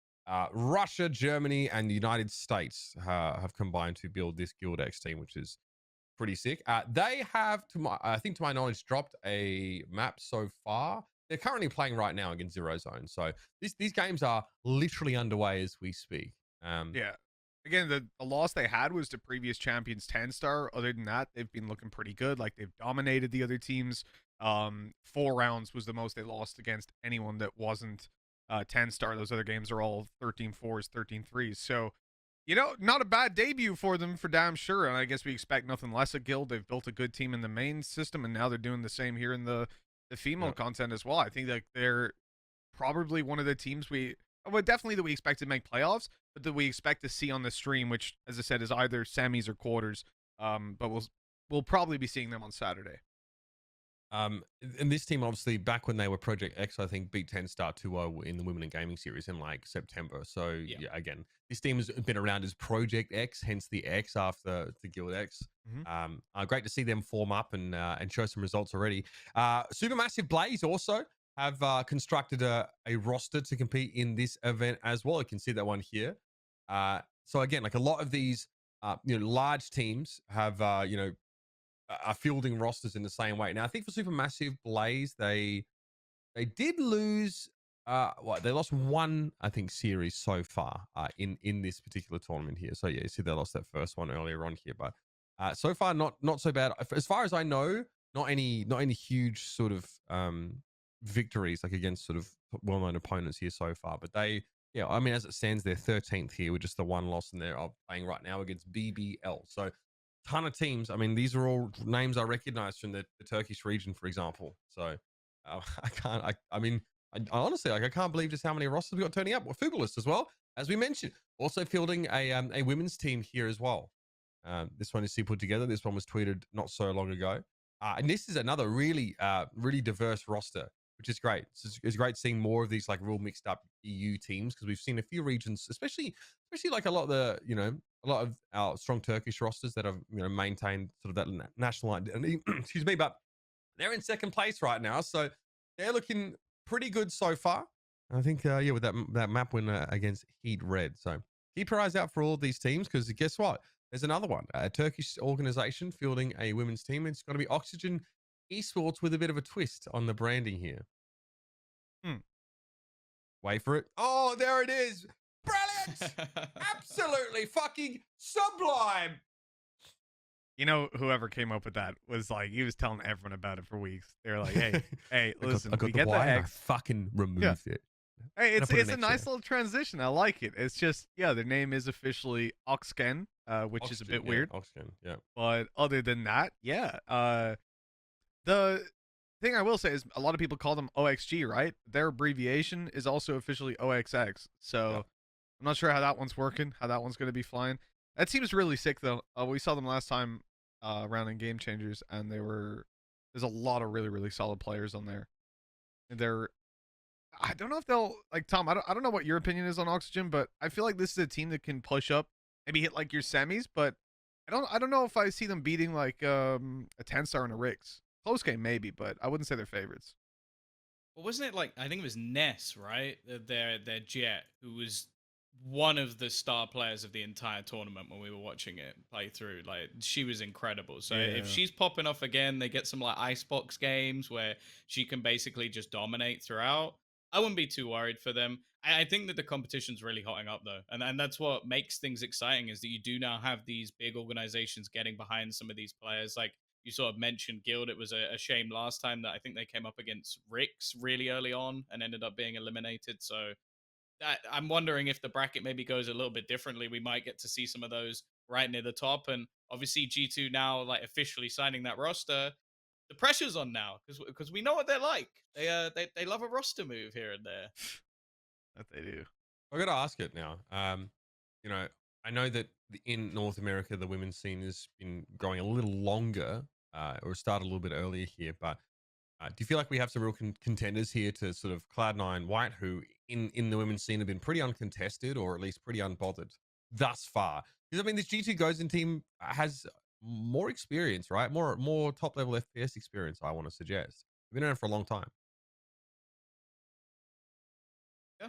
C: Russia, Germany, and the United States have combined to build this GuildX team, which is pretty sick. They have, I think to my knowledge, dropped a map so far. They're currently playing right now against Zero Zone. So these games are literally underway as we speak.
D: Again, the loss they had was to previous champions 10-star. Other than that, they've been looking pretty good. Like, they've dominated the other teams. 4 rounds was the most they lost against anyone that wasn't 10-star. Those other games are all 13-4s, 13-3s. So, not a bad debut for them for damn sure. And I guess we expect nothing less of Guild. They've built a good team in the main system, and now they're doing the same here in the female content as well. I think that they're probably one of the teams definitely that we expect to make playoffs, but that we expect to see on the stream, which, as I said, is either semis or quarters. But we'll probably be seeing them on Saturday.
C: And this team, obviously, back when they were Project X, I think beat 10-star 2-0 in the Women in Gaming Series in like September. So again, this team has been around as Project X, hence the X after the GuildX. Great to see them form up and show some results already. Supermassive Blaze also have constructed a roster to compete in this event as well. You can see that one here. So again, like a lot of these, large teams have, are fielding rosters in the same way. Now, I think for Supermassive Blaze, they did lose. They lost 1, I think, series so far in this particular tournament here. So you see they lost that first one earlier on here, but so far not so bad. As far as I know, not any huge sort of victories like against sort of well-known opponents here so far. But they, I mean, as it stands, they're 13th here with just the 1 loss, and they're playing right now against BBL. So ton of teams. I mean, these are all names I recognize from the Turkish region, for example. So I honestly, I can't believe just how many rosters we got turning up. Well, Futbolist as well, as we mentioned, also fielding a women's team here as well. This one is put together. This one was tweeted not so long ago. And this is another really diverse roster, which is great. It's great seeing more of these like real mixed up EU teams, because we've seen a few regions, especially like a lot of the, a lot of our strong Turkish rosters that have, maintained sort of that national identity. Excuse me, but they're in 2nd place right now, so they're looking pretty good so far. I think, with that map win against Heat Red. So keep your eyes out for all of these teams, because guess what? There's another one, a Turkish organization fielding a women's team. It's going to be Oxxgen Esports with a bit of a twist on the branding here. Wait for it. Oh, there it is. Brilliant. Absolutely fucking sublime.
D: Whoever came up with that was like, he was telling everyone about it for weeks. They were like, hey, listen,
C: I got
D: we
C: the
D: get the
C: Y and I
D: X.
C: fucking removed it.
D: Hey, it's
C: put
D: a
C: an
D: nice
C: X
D: little transition. I like it. It's just, their name is officially Oxxgen, which is a bit weird.
C: Oxxgen, yeah.
D: But other than that, the thing I will say is a lot of people call them OXG, right? Their abbreviation is also officially OXX. So I'm not sure how that one's working, how that one's going to be flying. That seems really sick, though. We saw them last time around in GameChangers, and there's a lot of really, really solid players on there. And I don't know if they'll, like, Tom, I don't know what your opinion is on Oxxgen, but I feel like this is a team that can push up, maybe hit like your semis, but I don't know if I see them beating like a 10-star and a Rix. Close game maybe, but I wouldn't say they're favorites.
B: Well, wasn't it like, I think it was Ness, right? Their Jett, who was one of the star players of the entire tournament when we were watching it play through. Like, she was incredible. So if she's popping off again, they get some like icebox games where she can basically just dominate throughout. I wouldn't be too worried for them. I think that the competition's really hotting up, though. And that's what makes things exciting, is that you do now have these big organizations getting behind some of these players. Like, you sort of mentioned Guild. It was a shame last time that I think they came up against Rix really early on and ended up being eliminated. So I'm wondering if the bracket maybe goes a little bit differently. We might get to see some of those right near the top. And obviously G2 now like officially signing that roster. The pressure's on now because we know what they're like. They love a roster move here and there.
D: That they do.
C: I got to ask it now. You know, I know that in North America, the women's scene has been growing a little longer, or started a little bit earlier here. But do you feel like we have some real contenders here to sort of Cloud9 White, who in the women's scene have been pretty uncontested, or at least pretty unbothered thus far? Because I mean, this G2 Gozen team has more experience, right? More top level FPS experience, I want to suggest. We've been around for a long time.
B: Yeah,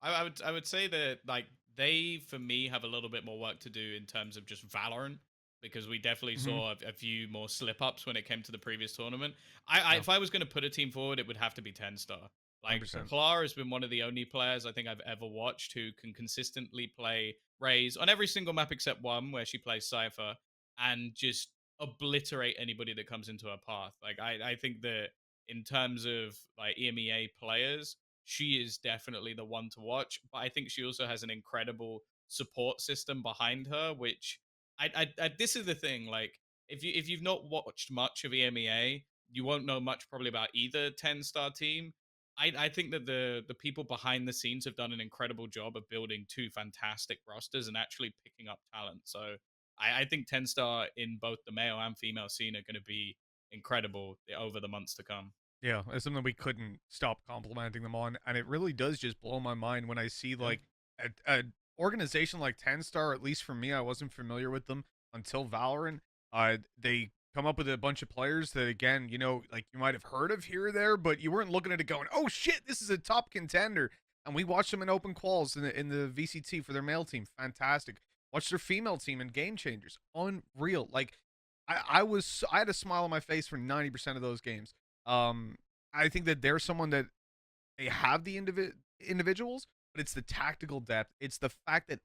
B: I would say that like they for me have a little bit more work to do in terms of just Valorant, because we definitely saw a few more slip ups when it came to the previous tournament. If I was going to put a team forward, it would have to be 10-star. Like
C: 100%.
B: Clara has been one of the only players I think I've ever watched who can consistently play Raze on every single map except one where she plays Cypher and just obliterate anybody that comes into her path. Like I think that in terms of like EMEA players, she is definitely the one to watch. But I think she also has an incredible support system behind her, which I this is the thing. Like if you've not watched much of EMEA, you won't know much probably about either 10-star team. I think that the people behind the scenes have done an incredible job of building two fantastic rosters and actually picking up talent. So I think 10-star in both the male and female scene are going to be incredible over the months to come.
D: Yeah, it's something we couldn't stop complimenting them on, and it really does just blow my mind when I see like a organization like 10-star. At least for me, I wasn't familiar with them until Valorant. They come up with a bunch of players that, again, you know, like you might have heard of here or there, but you weren't looking at it going, oh shit, this is a top contender. And we watched them in open quals in the VCT for their male team. Fantastic. Watched their female team in GameChangers. Unreal. Like I had a smile on my face for 90% of those games. I think that they're someone that they have the individuals, but it's the tactical depth. It's the fact that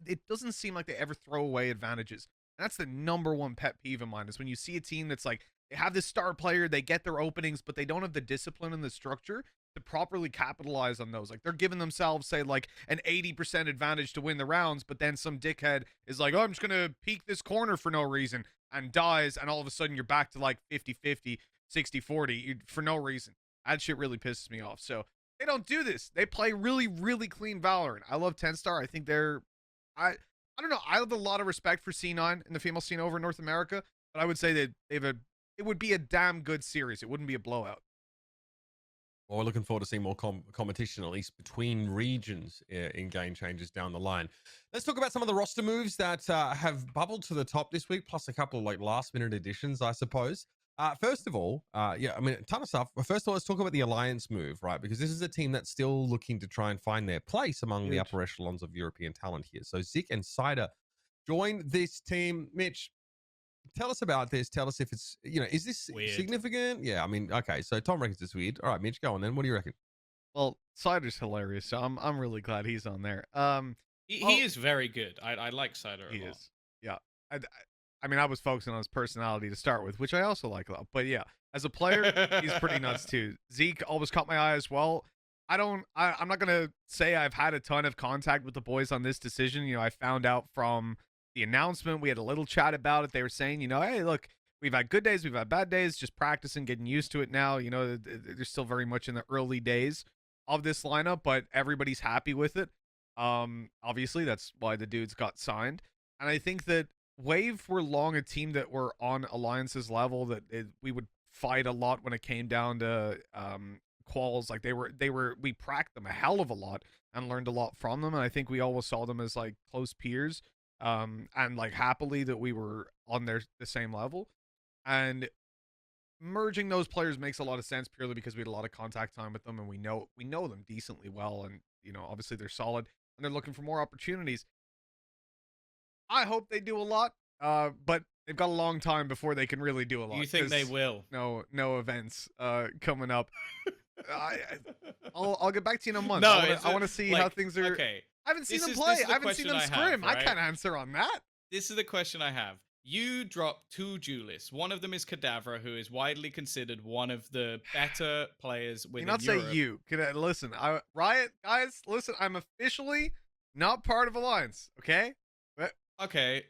D: it doesn't seem like they ever throw away advantages. And that's the number one pet peeve of mine, is when you see a team that's like, they have this star player, they get their openings, but they don't have the discipline and the structure to properly capitalize on those. Like they're giving themselves, say, like an 80% advantage to win the rounds, but then some dickhead is like, oh, I'm just going to peek this corner for no reason, and dies, and all of a sudden you're back to like 50-50, 60-40 for no reason. That shit really pisses me off. So they don't do this. They play really, really clean Valorant. I love 10-star. I think they're... I don't know. I have a lot of respect for C9 in the female scene over in North America, but I would say that it would be a damn good series. It wouldn't be a blowout.
C: Well, we're looking forward to seeing more competition, at least between regions in GameChangers down the line. Let's talk about some of the roster moves that have bubbled to the top this week, plus a couple of like last-minute additions, I suppose. First of all, yeah, I mean, a ton of stuff. First of all, let's talk about the Alliance move, right? Because this is a team that's still looking to try and find their place among the upper echelons of European talent here. So Zik and Cider joined this team. Mitch, tell us about this. Tell us if it's, you know, is this
B: weird.
C: Significant? Yeah, I mean, okay, so Tom reckons it's weird. All right, Mitch, go on then. What do you reckon?
D: Well, Cider's hilarious, so I'm really glad he's on there.
B: He is very good. I like Cider a lot.
D: He is. Yeah. I mean, I was focusing on his personality to start with, which I also like a lot. But yeah, as a player, he's pretty nuts too. Zeke always caught my eye as well. I'm not going to say I've had a ton of contact with the boys on this decision. You know, I found out from the announcement. We had a little chat about it. They were saying, you know, hey, look, we've had good days, we've had bad days, just practicing, getting used to it now. You know, they're still very much in the early days of this lineup, but everybody's happy with it. Obviously, that's why the dudes got signed. And I think that Wave were long a team that were on Alliance's level, that we would fight a lot when it came down to quals. Like we pracked them a hell of a lot and learned a lot from them. And I think we always saw them as like close peers, and like happily that we were on the same level. And merging those players makes a lot of sense purely because we had a lot of contact time with them and we know them decently well. And, you know, obviously they're solid and they're looking for more opportunities. I hope they do a lot, but they've got a long time before they can really do a lot.
B: You think they will?
D: No events coming up. I'll get back to you in a month.
B: No,
D: I want to see how things are.
B: Okay.
D: I haven't seen them play. I haven't seen them scrim. I can't answer on that.
B: This is the question I have. You dropped two duelists. One of them is Kadavra, who is widely considered one of the better players within Europe.
D: Say you. Listen, Riot, guys, listen, I'm officially not part of Alliance, okay?
B: Okay,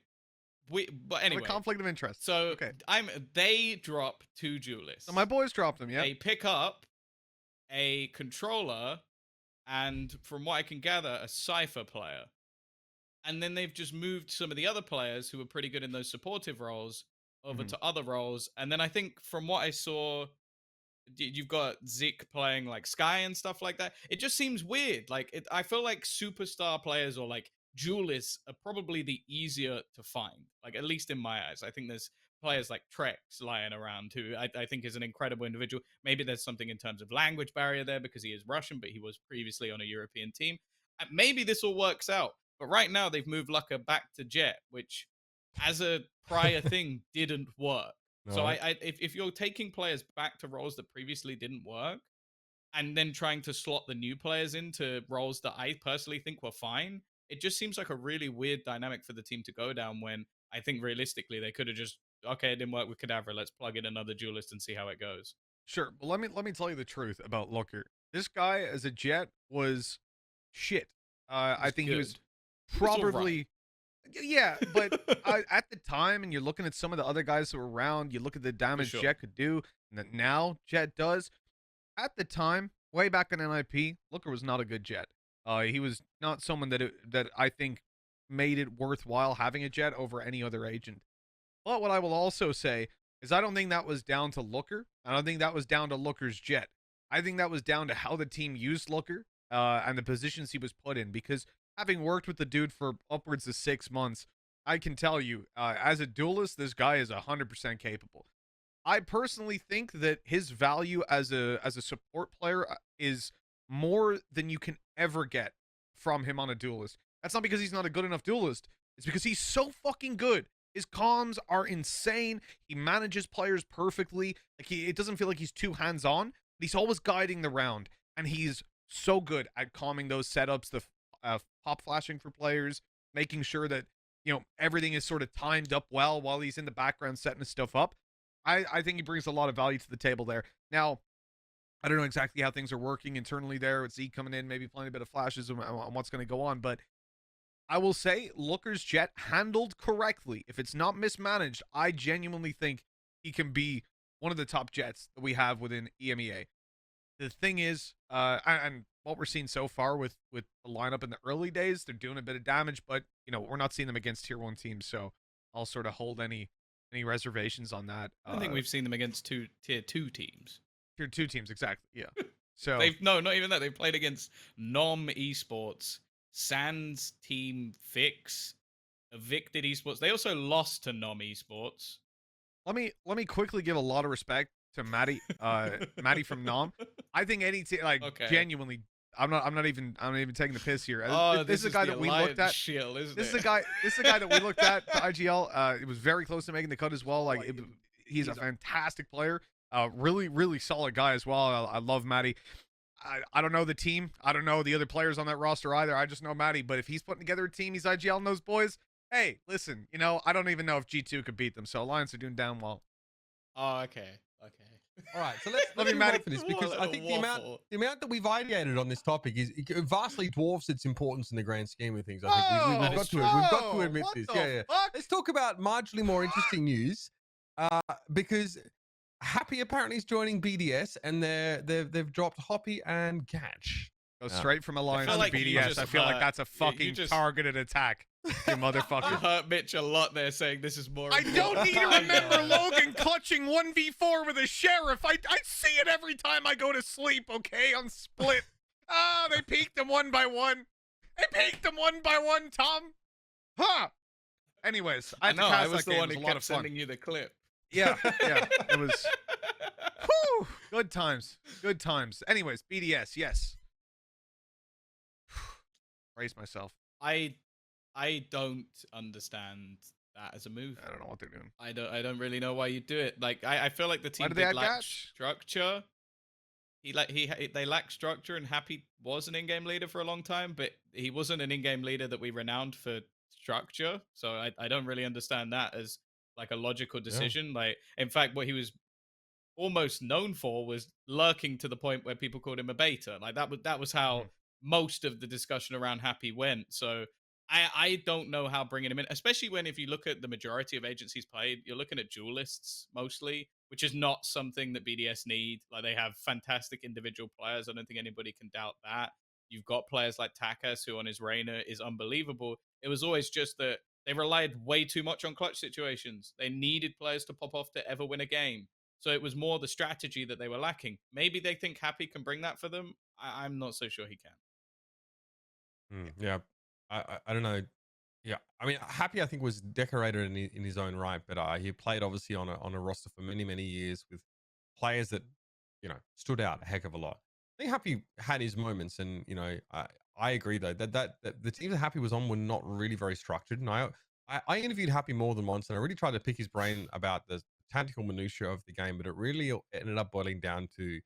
B: but
D: Have a
B: anyway.
D: conflict of interest.
B: So
D: Okay.
B: they drop 2 duelists.
D: So my boys dropped them, yeah.
B: They pick up a controller and, from what I can gather, a Cypher player. And then they've just moved some of the other players who were pretty good in those supportive roles over to other roles. And then I think from what I saw, you've got Zik playing like Sky and stuff like that. It just seems weird. Like I feel like superstar players or like duelists are probably the easier to find. Like, at least in my eyes. I think there's players like Trex lying around who I think is an incredible individual. Maybe there's something in terms of language barrier there because he is Russian, but he was previously on a European team. And maybe this all works out. But right now they've moved Lucca back to Jett, which as a prior thing didn't work.
C: No.
B: So if you're taking players back to roles that previously didn't work and then trying to slot the new players into roles that I personally think were fine, it just seems like a really weird dynamic for the team to go down when I think realistically they could have just, okay, it didn't work with Cadavra, let's plug in another duelist and see how it goes.
D: Sure. Well, let me tell you the truth about Looker. This guy as a Jett was shit. I think he was probably... Yeah, but at the time, and you're looking at some of the other guys who were around, you look at the damage Jett could do, and that now Jett does. At the time, way back in NIP, Looker was not a good Jett. He was not someone that I think made it worthwhile having a Jett over any other agent. But what I will also say is I don't think that was down to Looker. I don't think that was down to Looker's Jett. I think that was down to how the team used Looker and the positions he was put in, because having worked with the dude for upwards of 6 months, I can tell you, as a duelist, this guy is 100% capable. I personally think that his value as a support player is more than you can ever get from him on a duelist. That's not because he's not a good enough duelist. It's because he's so fucking good. His comms are insane. He manages players perfectly. Like it doesn't feel like he's too hands-on, but he's always guiding the round, and he's so good at calming those setups, the pop flashing for players, making sure that, you know, everything is sort of timed up well while he's in the background setting his stuff up. I think he brings a lot of value to the table there. Now, I don't know exactly how things are working internally there with Zeke coming in, maybe playing a bit of flashes on what's going to go on, but I will say Looker's Jett handled correctly. If it's not mismanaged, I genuinely think he can be one of the top Jetts that we have within EMEA. The thing is, and what we're seeing so far with the lineup in the early days, they're doing a bit of damage, but, you know, we're not seeing them against tier 1 teams, so I'll sort of hold any reservations on that.
B: I think we've seen them against tier 2 teams.
D: Tier 2 teams, exactly, yeah. So
B: no, not even that. They've played against Nom Esports, Sans Team Fix, Evicted Esports. They also lost to Nom Esports.
D: Let me quickly give a lot of respect to Maddie, Maddie from Nom. I think any team, like, genuinely, I'm not even taking the piss here.
B: Oh,
D: this is a guy that we looked at.
B: Shield, isn't
D: this
B: it?
D: is a guy that we looked at for IGL. It was very close to making the cut as well. Like, he's a fantastic player. Really solid guy as well. I love Maddie. I don't know the team. I don't know the other players on that roster either. I just know Maddie. But if he's putting together a team, he's IGL and those boys. Hey, listen, you know, I don't even know if G2 could beat them. So Alliance are doing damn well.
B: Oh, okay.
C: All right, so let's move on for this, because I think the amount that we've ideated on this topic is it vastly dwarfs its importance in the grand scheme of things. I think we've got to admit this. Yeah. Let's talk about marginally more interesting news, because Happy apparently is joining BDS, and they've dropped Hoppy and Gatch.
D: Go straight from Alliance to BDS. I feel like that's a fucking targeted attack. You motherfucker.
B: You hurt Mitch a lot there saying this is more.
D: I don't need to remember Logan clutching 1v4 with a sheriff. I see it every time I go to sleep, okay? On Split. Oh, they peeked him one by one. Tom. Huh. Anyways,
B: I was the one who kept sending you the clip.
D: Yeah. It was. Whew, good times. Anyways, BDS, yes. Brace myself.
B: I don't understand that as a move.
D: I don't know what they're doing.
B: I don't really know why you do it. Like I feel like the team
D: did
B: lack structure. They lack structure, and Happy was an in-game leader for a long time, but he wasn't an in-game leader that we renowned for structure. So I don't really understand that as like a logical decision. Yeah. Like, in fact, what he was almost known for was lurking to the point where people called him a beta. Like that was how most of the discussion around Happy went. So I don't know how bringing him in, especially when if you look at the majority of agencies played, you're looking at duelists mostly, which is not something that BDS need. Like they have fantastic individual players. I don't think anybody can doubt that. You've got players like Takas, who on his Reina is unbelievable. It was always just that they relied way too much on clutch situations. They needed players to pop off to ever win a game. So it was more the strategy that they were lacking. Maybe they think Happy can bring that for them. I'm not so sure he can.
C: Yeah, I don't know. Yeah, I mean, Happy I think was decorated in his own right, but he played obviously on a roster for many years with players that stood out a heck of a lot. I think Happy had his moments, and I agree though that the team that Happy was on were not really very structured. And I interviewed Happy more than once, and I really tried to pick his brain about the tactical minutiae of the game, but it really ended up boiling down to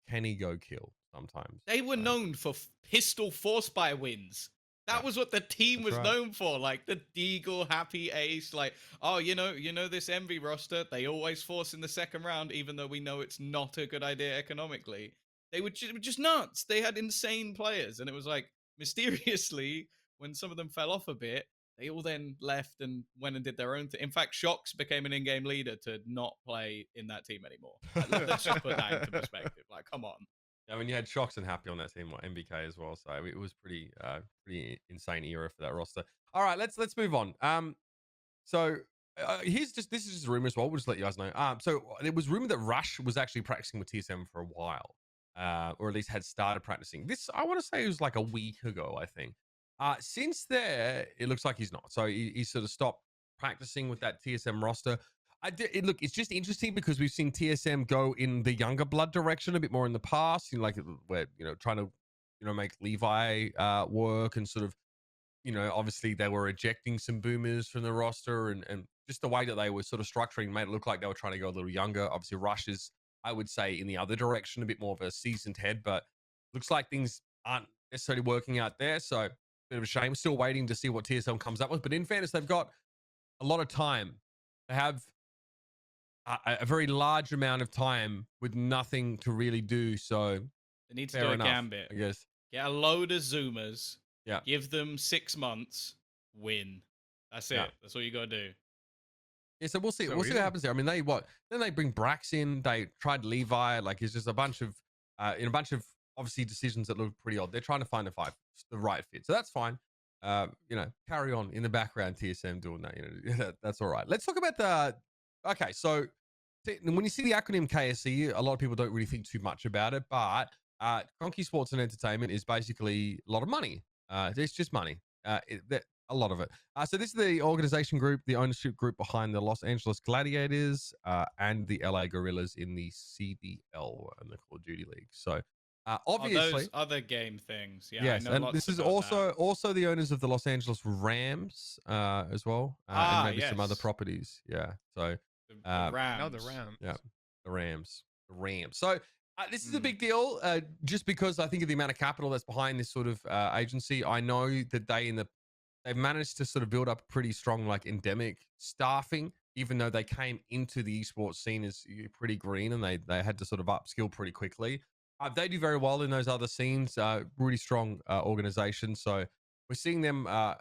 C: can he go kill sometimes.
B: They were known for pistol force buy wins. That was what the team was known for. Like the Deagle, Happy, Ace. Like, oh, you know this Envy roster. They always force in the second round, even though we know it's not a good idea economically. They were just nuts. They had insane players, and it was like mysteriously when some of them fell off a bit, they all then left and went and did their own thing. In fact, Shocks became an in-game leader to not play in that team anymore. Like, let's just put that into perspective. Like, come on.
C: I mean, you had Shocks and Happy on that team, or MBK as well. So it was pretty insane era for that roster. All right, let's move on. So this is just rumor as well. We'll just let you guys know. So it was rumored that Rush was actually practicing with TSM for a while, or at least had started practicing. This I want to say it was like a week ago, I think. Since there, it looks like he's not. So he sort of stopped practicing with that TSM roster. Look, it's just interesting because we've seen TSM go in the younger blood direction a bit more in the past. Like we're trying to make Levi work, and sort of obviously they were ejecting some boomers from the roster, and just the way that they were sort of structuring made it look like they were trying to go a little younger. Obviously, Rush is, I would say, in the other direction, a bit more of a seasoned head, but looks like things aren't necessarily working out there. So bit of a shame. Still waiting to see what TSM comes up with. But in fairness, they've got a lot of time. They have a very large amount of time with nothing to really do. So
B: they need to do a gambit.
C: I guess.
B: Get a load of Zoomers.
C: Yeah.
B: Give them 6 months. Win. That's it.
C: Yeah.
B: That's all you got to do.
C: Yeah, so we'll see. We'll see what happens there. I mean, then they bring Brax in. They tried Levi. Like, it's just a bunch of obviously decisions that look pretty odd. They're trying to find the right fit. So that's fine. Carry on in the background, TSM doing that. That's all right. Let's talk about okay, so when you see the acronym KSE, a lot of people don't really think too much about it, but Conky Sports and Entertainment is basically a lot of money. It's just money. A lot of it. So this is the organization group, the ownership group behind the Los Angeles Gladiators and the LA Gorillas in the CDL and the Call of Duty League. So obviously,
B: those other game things. Yeah,
C: yes, and this is also the owners of the Los Angeles Rams as well, and maybe some other properties. Yeah, so
B: the Rams.
D: No, the Rams.
C: Yeah, the Rams. So this is a big deal, just because I think of the amount of capital that's behind this sort of agency. I know that they've managed to sort of build up pretty strong, like, endemic staffing, even though they came into the esports scene as pretty green, and they had to sort of upskill pretty quickly. They do very well in those other scenes, really strong organization. So we're seeing them, I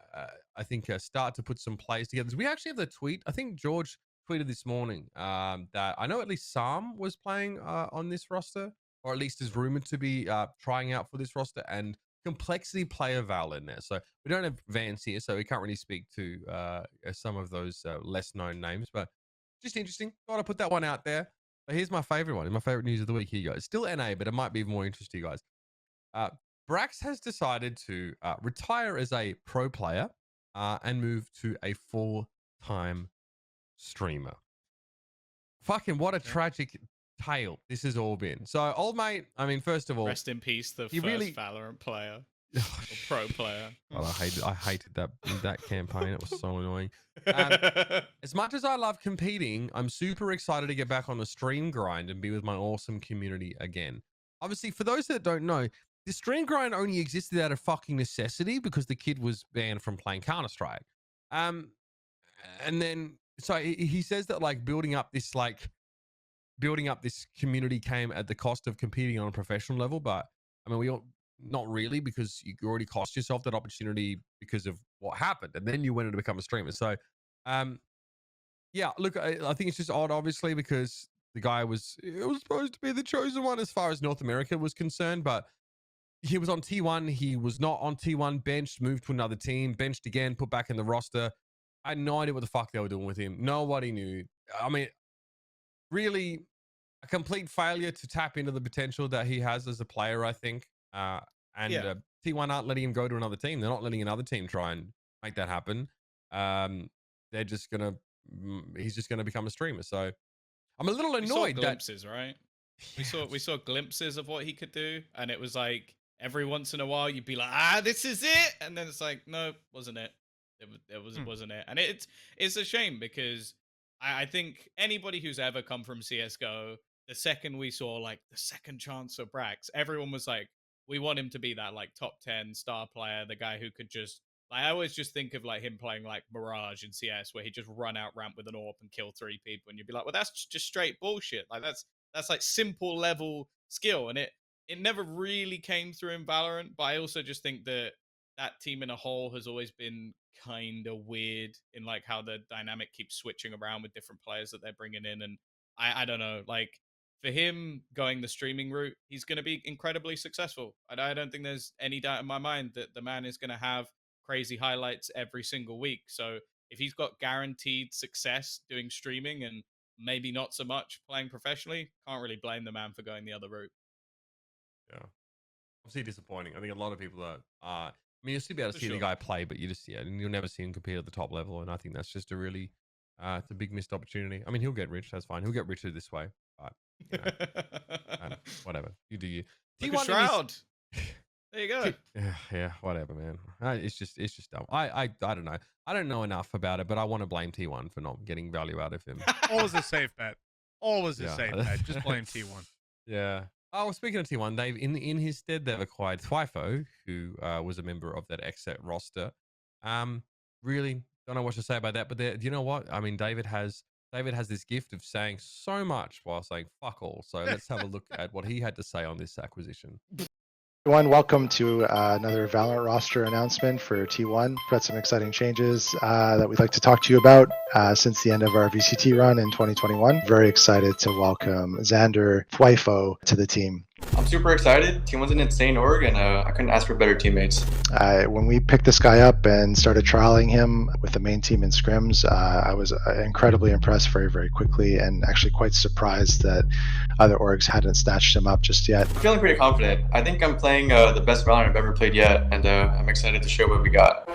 C: think, start to put some plays together. We actually have the tweet. I think George tweeted this morning that I know at least Sam was playing on this roster, or at least is rumored to be trying out for this roster, and Complexity player Val in there. So we don't have Vance here, so we can't really speak to some of those less known names, but just interesting. Thought I'd put that one out there. But here's my favorite one. My favorite news of the week here, guys. Still NA, but it might be more interesting, guys. Brax has decided to retire as a pro player and move to a full-time streamer. Fucking what a tragic tale this has all been. So, old mate, I mean, first of all,
B: rest in peace, the first Valorant player. Or pro player.
C: Well, I hated that campaign. It was so annoying. As much as I love competing, I'm super excited to get back on the stream grind and be with my awesome community again. Obviously, for those that don't know, the stream grind only existed out of fucking necessity because the kid was banned from playing Counter-Strike. And then, so he says that, like, building up this community came at the cost of competing on a professional level. But I mean, not really, because you already cost yourself that opportunity because of what happened, and then you went to become a streamer. So, yeah, look, I think it's just odd, obviously, because the guy was supposed to be the chosen one as far as North America was concerned, but he was on T1. He was not on T1, benched, moved to another team, benched again, put back in the roster. I had no idea what the fuck they were doing with him. Nobody knew. I mean, really, a complete failure to tap into the potential that he has as a player, I think. T1 aren't letting him go to another team. They're not letting another team try and make that happen. They're just gonna, he's just gonna become a streamer. So I'm a little annoyed.
B: We saw glimpses, right? We saw glimpses of what he could do, and it was like every once in a while you'd be like, this is it, and then it's like, no, wasn't it? Wasn't it? And it's a shame, because I think anybody who's ever come from CS:GO, the second we saw like the second chance of Brax, everyone was like, we want him to be that like top 10 star player, the guy who could just, like, I always just think of like him playing like Mirage in CS, where he just run out ramp with an AWP and kill 3 people, and you'd be like, well, that's just straight bullshit. Like that's like simple level skill, and it never really came through in Valorant. But I also just think that team in a whole has always been kind of weird in like how the dynamic keeps switching around with different players that they're bringing in, and I don't know, like, for him going the streaming route, he's going to be incredibly successful. I don't think there's any doubt in my mind that the man is going to have crazy highlights every single week. So if he's got guaranteed success doing streaming and maybe not so much playing professionally, can't really blame the man for going the other route.
C: Yeah, obviously disappointing. I think a lot of people are. I mean, you'll still be able to
B: For
C: see the
B: sure.
C: guy play, but and you'll never see him compete at the top level. And I think that's just a really, it's a big missed opportunity. I mean, he'll get rich. That's fine. He'll get richer this way. But you know, whatever. You do you.
B: Look at Shroud. There you go.
C: Yeah, whatever, man. It's just dumb. I don't know. I don't know enough about it, but I want to blame T1 for not getting value out of him.
D: Always a safe bet. Always a safe bet. Just blame T1.
C: Yeah. Oh, speaking of T1, they've in his stead they've acquired Thwifo, who was a member of that XSET roster. Really don't know what to say about that, but do you know what? I mean, David has this gift of saying so much while saying fuck all. So let's have a look at what he had to say on this acquisition.
J: Everyone, welcome to another Valorant roster announcement for T1. We've got some exciting changes that we'd like to talk to you about since the end of our VCT run in 2021. Very excited to welcome Xander Thwifo to the team.
K: I'm super excited. T1's an insane org, and I couldn't ask for better teammates.
J: When we picked this guy up and started trialing him with the main team in scrims, I was incredibly impressed very, very quickly, and actually quite surprised that other orgs hadn't snatched him up just yet.
K: I'm feeling pretty confident. I think I'm playing the best Valorant I've ever played yet, and I'm excited to show what we got.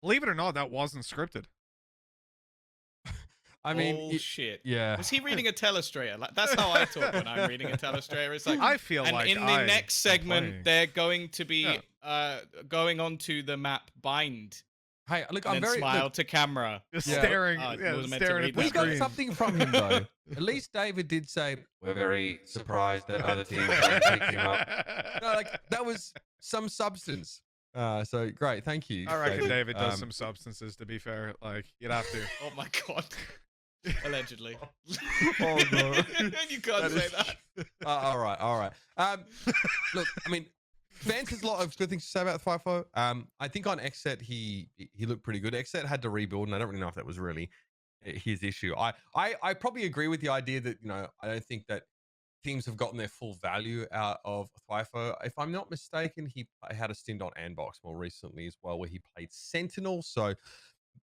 D: Believe it or not, that wasn't scripted.
C: I mean,
B: shit.
C: Yeah.
B: Was he reading a telestrator? Like, that's how I talk when I'm reading a telestrator. It's like,
D: I feel like
B: in the next segment, they're going to be going onto the map Bind.
C: Hey, look,
B: and
C: I'm
B: then
C: very
B: smile to camera.
D: Just staring. Staring at the
C: We got
D: screen.
C: something from him though. At least David did say we're very surprised that other teams didn't pick him up. No, like that was some substance. So great, thank you.
D: I reckon David does some substances. To be fair, like you'd have to.
B: Oh my god. Allegedly.
C: Oh no.
B: You can't say that.
C: All right. Look, I mean, Vance has a lot of good things to say about Thwifo. I think on XSET he looked pretty good. XSET had to rebuild, and I don't really know if that was really his issue. I probably agree with the idea that, you know, I don't think that teams have gotten their full value out of Thwifo. If I'm not mistaken, he had a stint on Andbox more recently as well, where he played Sentinel. So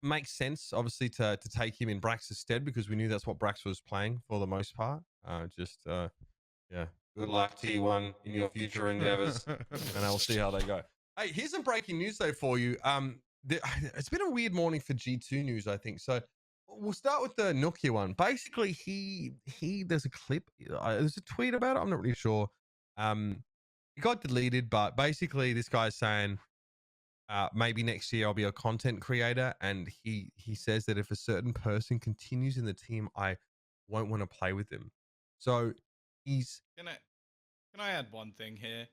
C: makes sense, obviously, to take him in Brax's stead, because we knew that's what Brax was playing for the most part. Yeah. Good luck, T1, in your future endeavors, and I'll see how they go. Hey, here's some breaking news though for you. It's been a weird morning for G2 news, I think. So we'll start with the Nukia one. Basically, there's a clip. There's a tweet about it. I'm not really sure. It got deleted, but basically, this guy's saying, maybe next year I'll be a content creator, and he says that if a certain person continues in the team, I won't want to play with them. So he's.
B: Can I add one thing here?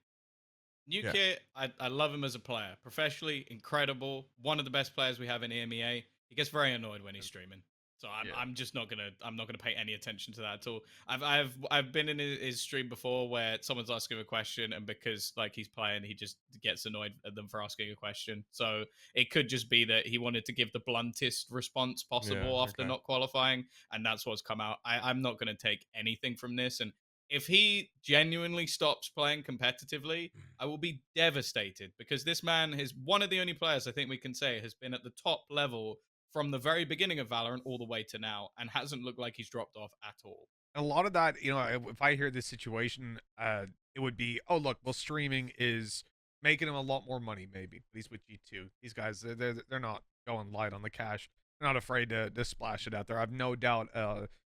B: Nukia, I love him as a player. Professionally, incredible. One of the best players we have in EMEA. He gets very annoyed when he's streaming. So I'm just not gonna pay any attention to that at all. I've been in his stream before where someone's asking a question, and because like he's playing, he just gets annoyed at them for asking a question. So it could just be that he wanted to give the bluntest response possible after not qualifying, and that's what's come out. I'm not gonna take anything from this, and if he genuinely stops playing competitively, I will be devastated, because this man is one of the only players I think we can say has been at the top level from the very beginning of Valorant all the way to now, and hasn't looked like he's dropped off at all.
D: A lot of that, if I hear this situation, it would be, oh look, well, streaming is making him a lot more money, maybe. At least with G2, these guys, they're not going light on the cash. They're not afraid to splash it out there. I've no doubt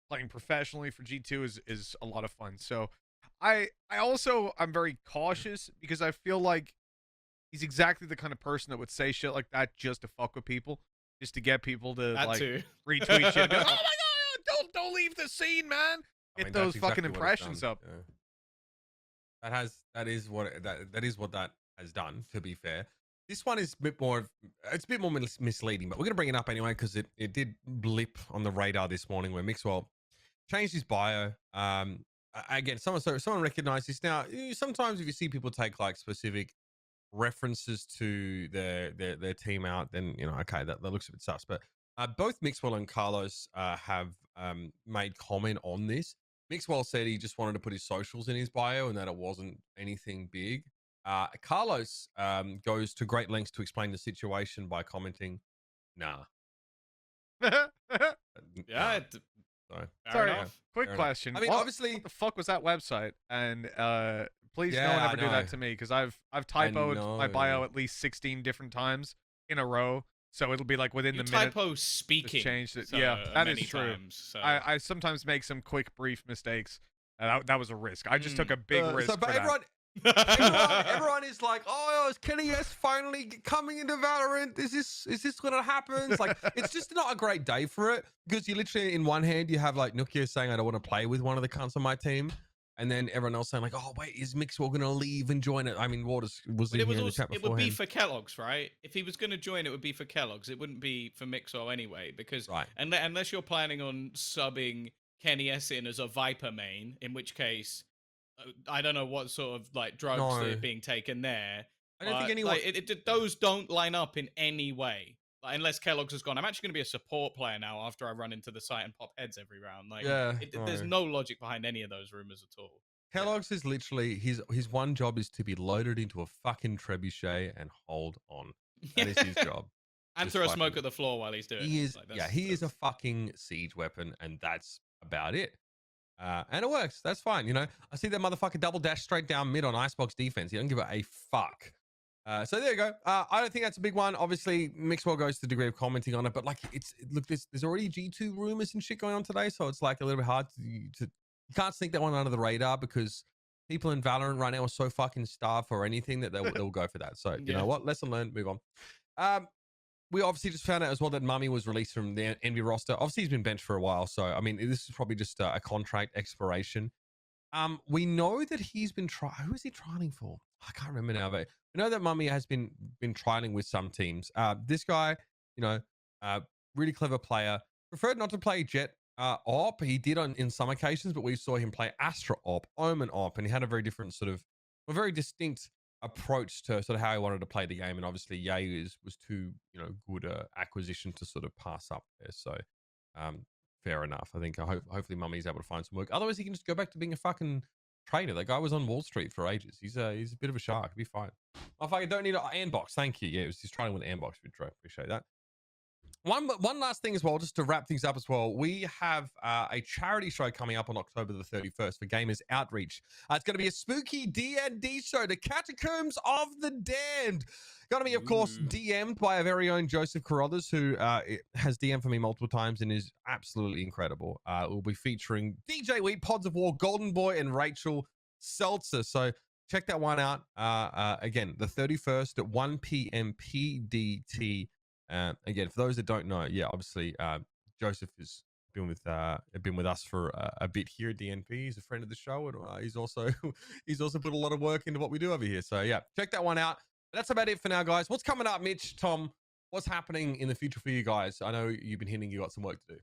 D: playing professionally for G2 is a lot of fun. So I'm very cautious, because I feel like he's exactly the kind of person that would say shit like that just to fuck with people. Just to get people to retweet shit. Go, oh my god, don't leave the scene, man. Get those fucking impressions up.
C: Yeah. That is what that has done, to be fair. This one is a bit more misleading, but we're gonna bring it up anyway, because it did blip on the radar this morning where Mixwell changed his bio. Again, someone recognized this. Now, sometimes if you see people take like specific references to their team out, then okay, that looks a bit sus. But both Mixwell and Carlos have made comment on this. Mixwell said he just wanted to put his socials in his bio and that it wasn't anything big. Carlos goes to great lengths to explain the situation by commenting, "Nah."
B: Yeah.
D: Sorry. Quick question.
C: I mean, obviously,
D: what the fuck was that website? And please,
C: Yeah,
D: no one
C: I
D: ever do that to me, because I've typoed my bio at least 16 different times in a row. So it'll be like within the minute.
B: Typo speaking.
D: Changed it.
B: So
D: Yeah, that is true.
B: Times, so.
D: I sometimes make some quick, brief mistakes. That was a risk. I just took a big risk.
C: So, but everyone is like, "Oh, is Kenny S finally coming into Valorant? Is this gonna happen?" It's like, it's just not a great day for it, because you literally, in one hand, you have like Nukia saying, "I don't want to play with one of the cunts on my team," and then everyone else saying like, "Oh wait, is Mixwell gonna leave and join it?" I mean, Waters was in here in the chat beforehand.
B: It would be for Kellogg's, right? If he was gonna join, it would be for Kellogg's. It wouldn't be for Mixwell anyway, because unless you're planning on subbing Kenny S in as a Viper main, in which case, I don't know what sort of like drugs are being taken there.
C: I don't think anyone.
B: Those don't line up in any way. Like, unless Kellogg's has gone, I'm actually going to be a support player now after I run into the site and pop heads every round. Like, there's no logic behind any of those rumors at all.
C: Kellogg's is literally his one job is to be loaded into a fucking trebuchet and hold on. That is his job.
B: And throw smoke at the floor while he's doing it.
C: He is, he is a fucking siege weapon, and that's about it. And it works. That's fine. I see that motherfucker double dash straight down mid on Icebox defense. He don't give a fuck. So there you go. I don't think that's a big one. Obviously, Mixwell goes to the degree of commenting on it, but like, look, there's already G2 rumors and shit going on today, so it's like a little bit hard to you can't sneak that one under the radar, because people in Valorant right now are so fucking starved for anything that they'll go for that. So you know what? Lesson learned. Move on. We obviously just found out as well that Mummay was released from the Envy roster. Obviously, he's been benched for a while, so I mean, this is probably just a contract expiration. We know that he's been who is he trialing for? I can't remember now, but we know that Mummay has been trialing with some teams. This guy, really clever player. Preferred not to play Jett op. He did in some occasions, but we saw him play Astra op, Omen op, and he had a very different a very distinct approach to sort of how he wanted to play the game. And obviously, Ye was too good acquisition to sort of pass up there. So fair enough. I think hopefully Mummy's able to find some work. Otherwise, he can just go back to being a fucking trader. That guy was on Wall Street for ages. He's a bit of a shark. He'll be fine. Oh, fuck, I don't need an Andbox. Thank you. Yeah, he's training with Andbox. Appreciate that. One last thing as well, just to wrap things up as well. We have a charity show coming up on October the 31st for Gamers Outreach. It's going to be a spooky D&D show, the Catacombs of the Damned. Going to be, of course, DM'd by our very own Joseph Carruthers, who has DM'd for me multiple times and is absolutely incredible. We'll be featuring DJ Wheat, Pods of War, Golden Boy, and Rachel Seltzer. So check that one out. Again, the 31st at 1 p.m. PDT. Again, for those that don't know, obviously Joseph has been with us for a bit here at DNP. He's a friend of the show, and he's also put a lot of work into what we do over here. So check that one out. But that's about it for now, guys. What's coming up, Mitch, Tom? What's happening in the future for you guys? I know you've been hinting you got some work to do.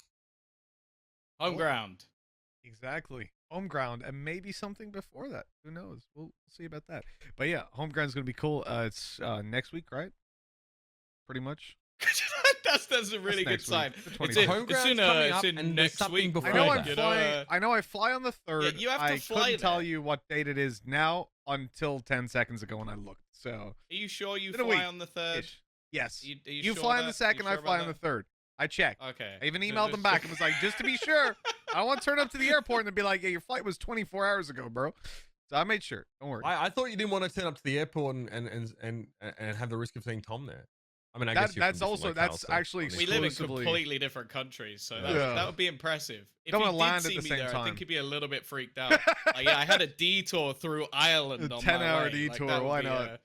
B: Home ground.
D: Exactly. Home ground, and maybe something before that. Who knows? We'll see about that. But yeah, home ground's going to be cool. It's next week, right? Pretty much.
B: That's a really good
D: next
B: sign.
D: week, the
B: It's
D: 20th.
B: in,
C: Home
B: it's
C: ground's
B: in,
C: coming
B: it's
C: up
B: in
C: and there's
B: next
C: something
B: week.
C: before
D: I know
C: that.
D: I'm
B: you
D: flying. I know I fly on the 3rd.
B: you have to
D: I
B: fly
D: couldn't tell
B: there.
D: you what date it is now until 10 seconds ago when I looked. So
B: Are you sure you
D: in a
B: fly
D: week.
B: on the 3rd?
D: yes,
B: You
D: you
B: sure
D: fly on the
B: that-
D: 2nd.
B: you
D: I
B: sure
D: fly
B: about
D: on the 3rd. I checked.
B: Okay.
D: I even
B: So
D: emailed
B: just-
D: them back and was like, just to be sure, I want to turn up to the airport and they'd be like, yeah, your flight was 24 hours ago, bro. So I made sure. Don't worry.
C: I thought you didn't want to turn up to the airport and have the risk of seeing Tom there. I mean, I guess you're from
D: that's
C: different
D: also
C: locales,
D: that's
C: so
D: actually
C: I mean,
B: We live in
D: exclusively-
B: completely different countries, so
C: Yeah.
B: that would be impressive. If
D: Don't
B: he
D: wanna
B: did
D: land at
B: see
D: the
B: me
D: same
B: there, I
D: time.
B: think he'd be a little bit freaked out. Like, yeah, I had a detour through Ireland
D: A
B: on
D: 10-hour
B: my way.
D: detour,
B: Like, that would
D: why
B: be
D: not?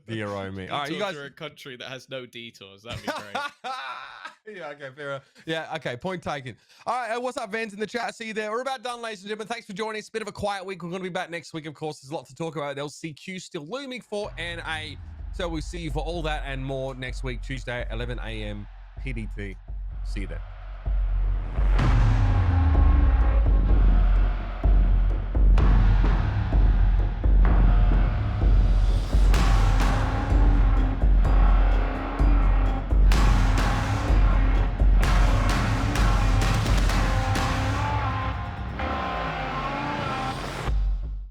C: the hero me. All right, you
B: detour
C: guys.
B: through a country that has no detours. That'd be great.
C: Yeah, okay, fair enough. Yeah, okay, point taken. All right, what's up, Vans in the chat? See you there. We're about done, ladies and gentlemen. Thanks for joining us. Bit of a quiet week. We're going to be back next week, of course. There's a lot to talk about. LCQ still looming for NA. So we'll see you for all that and more next week, Tuesday, 11 a.m. PDT. See you then.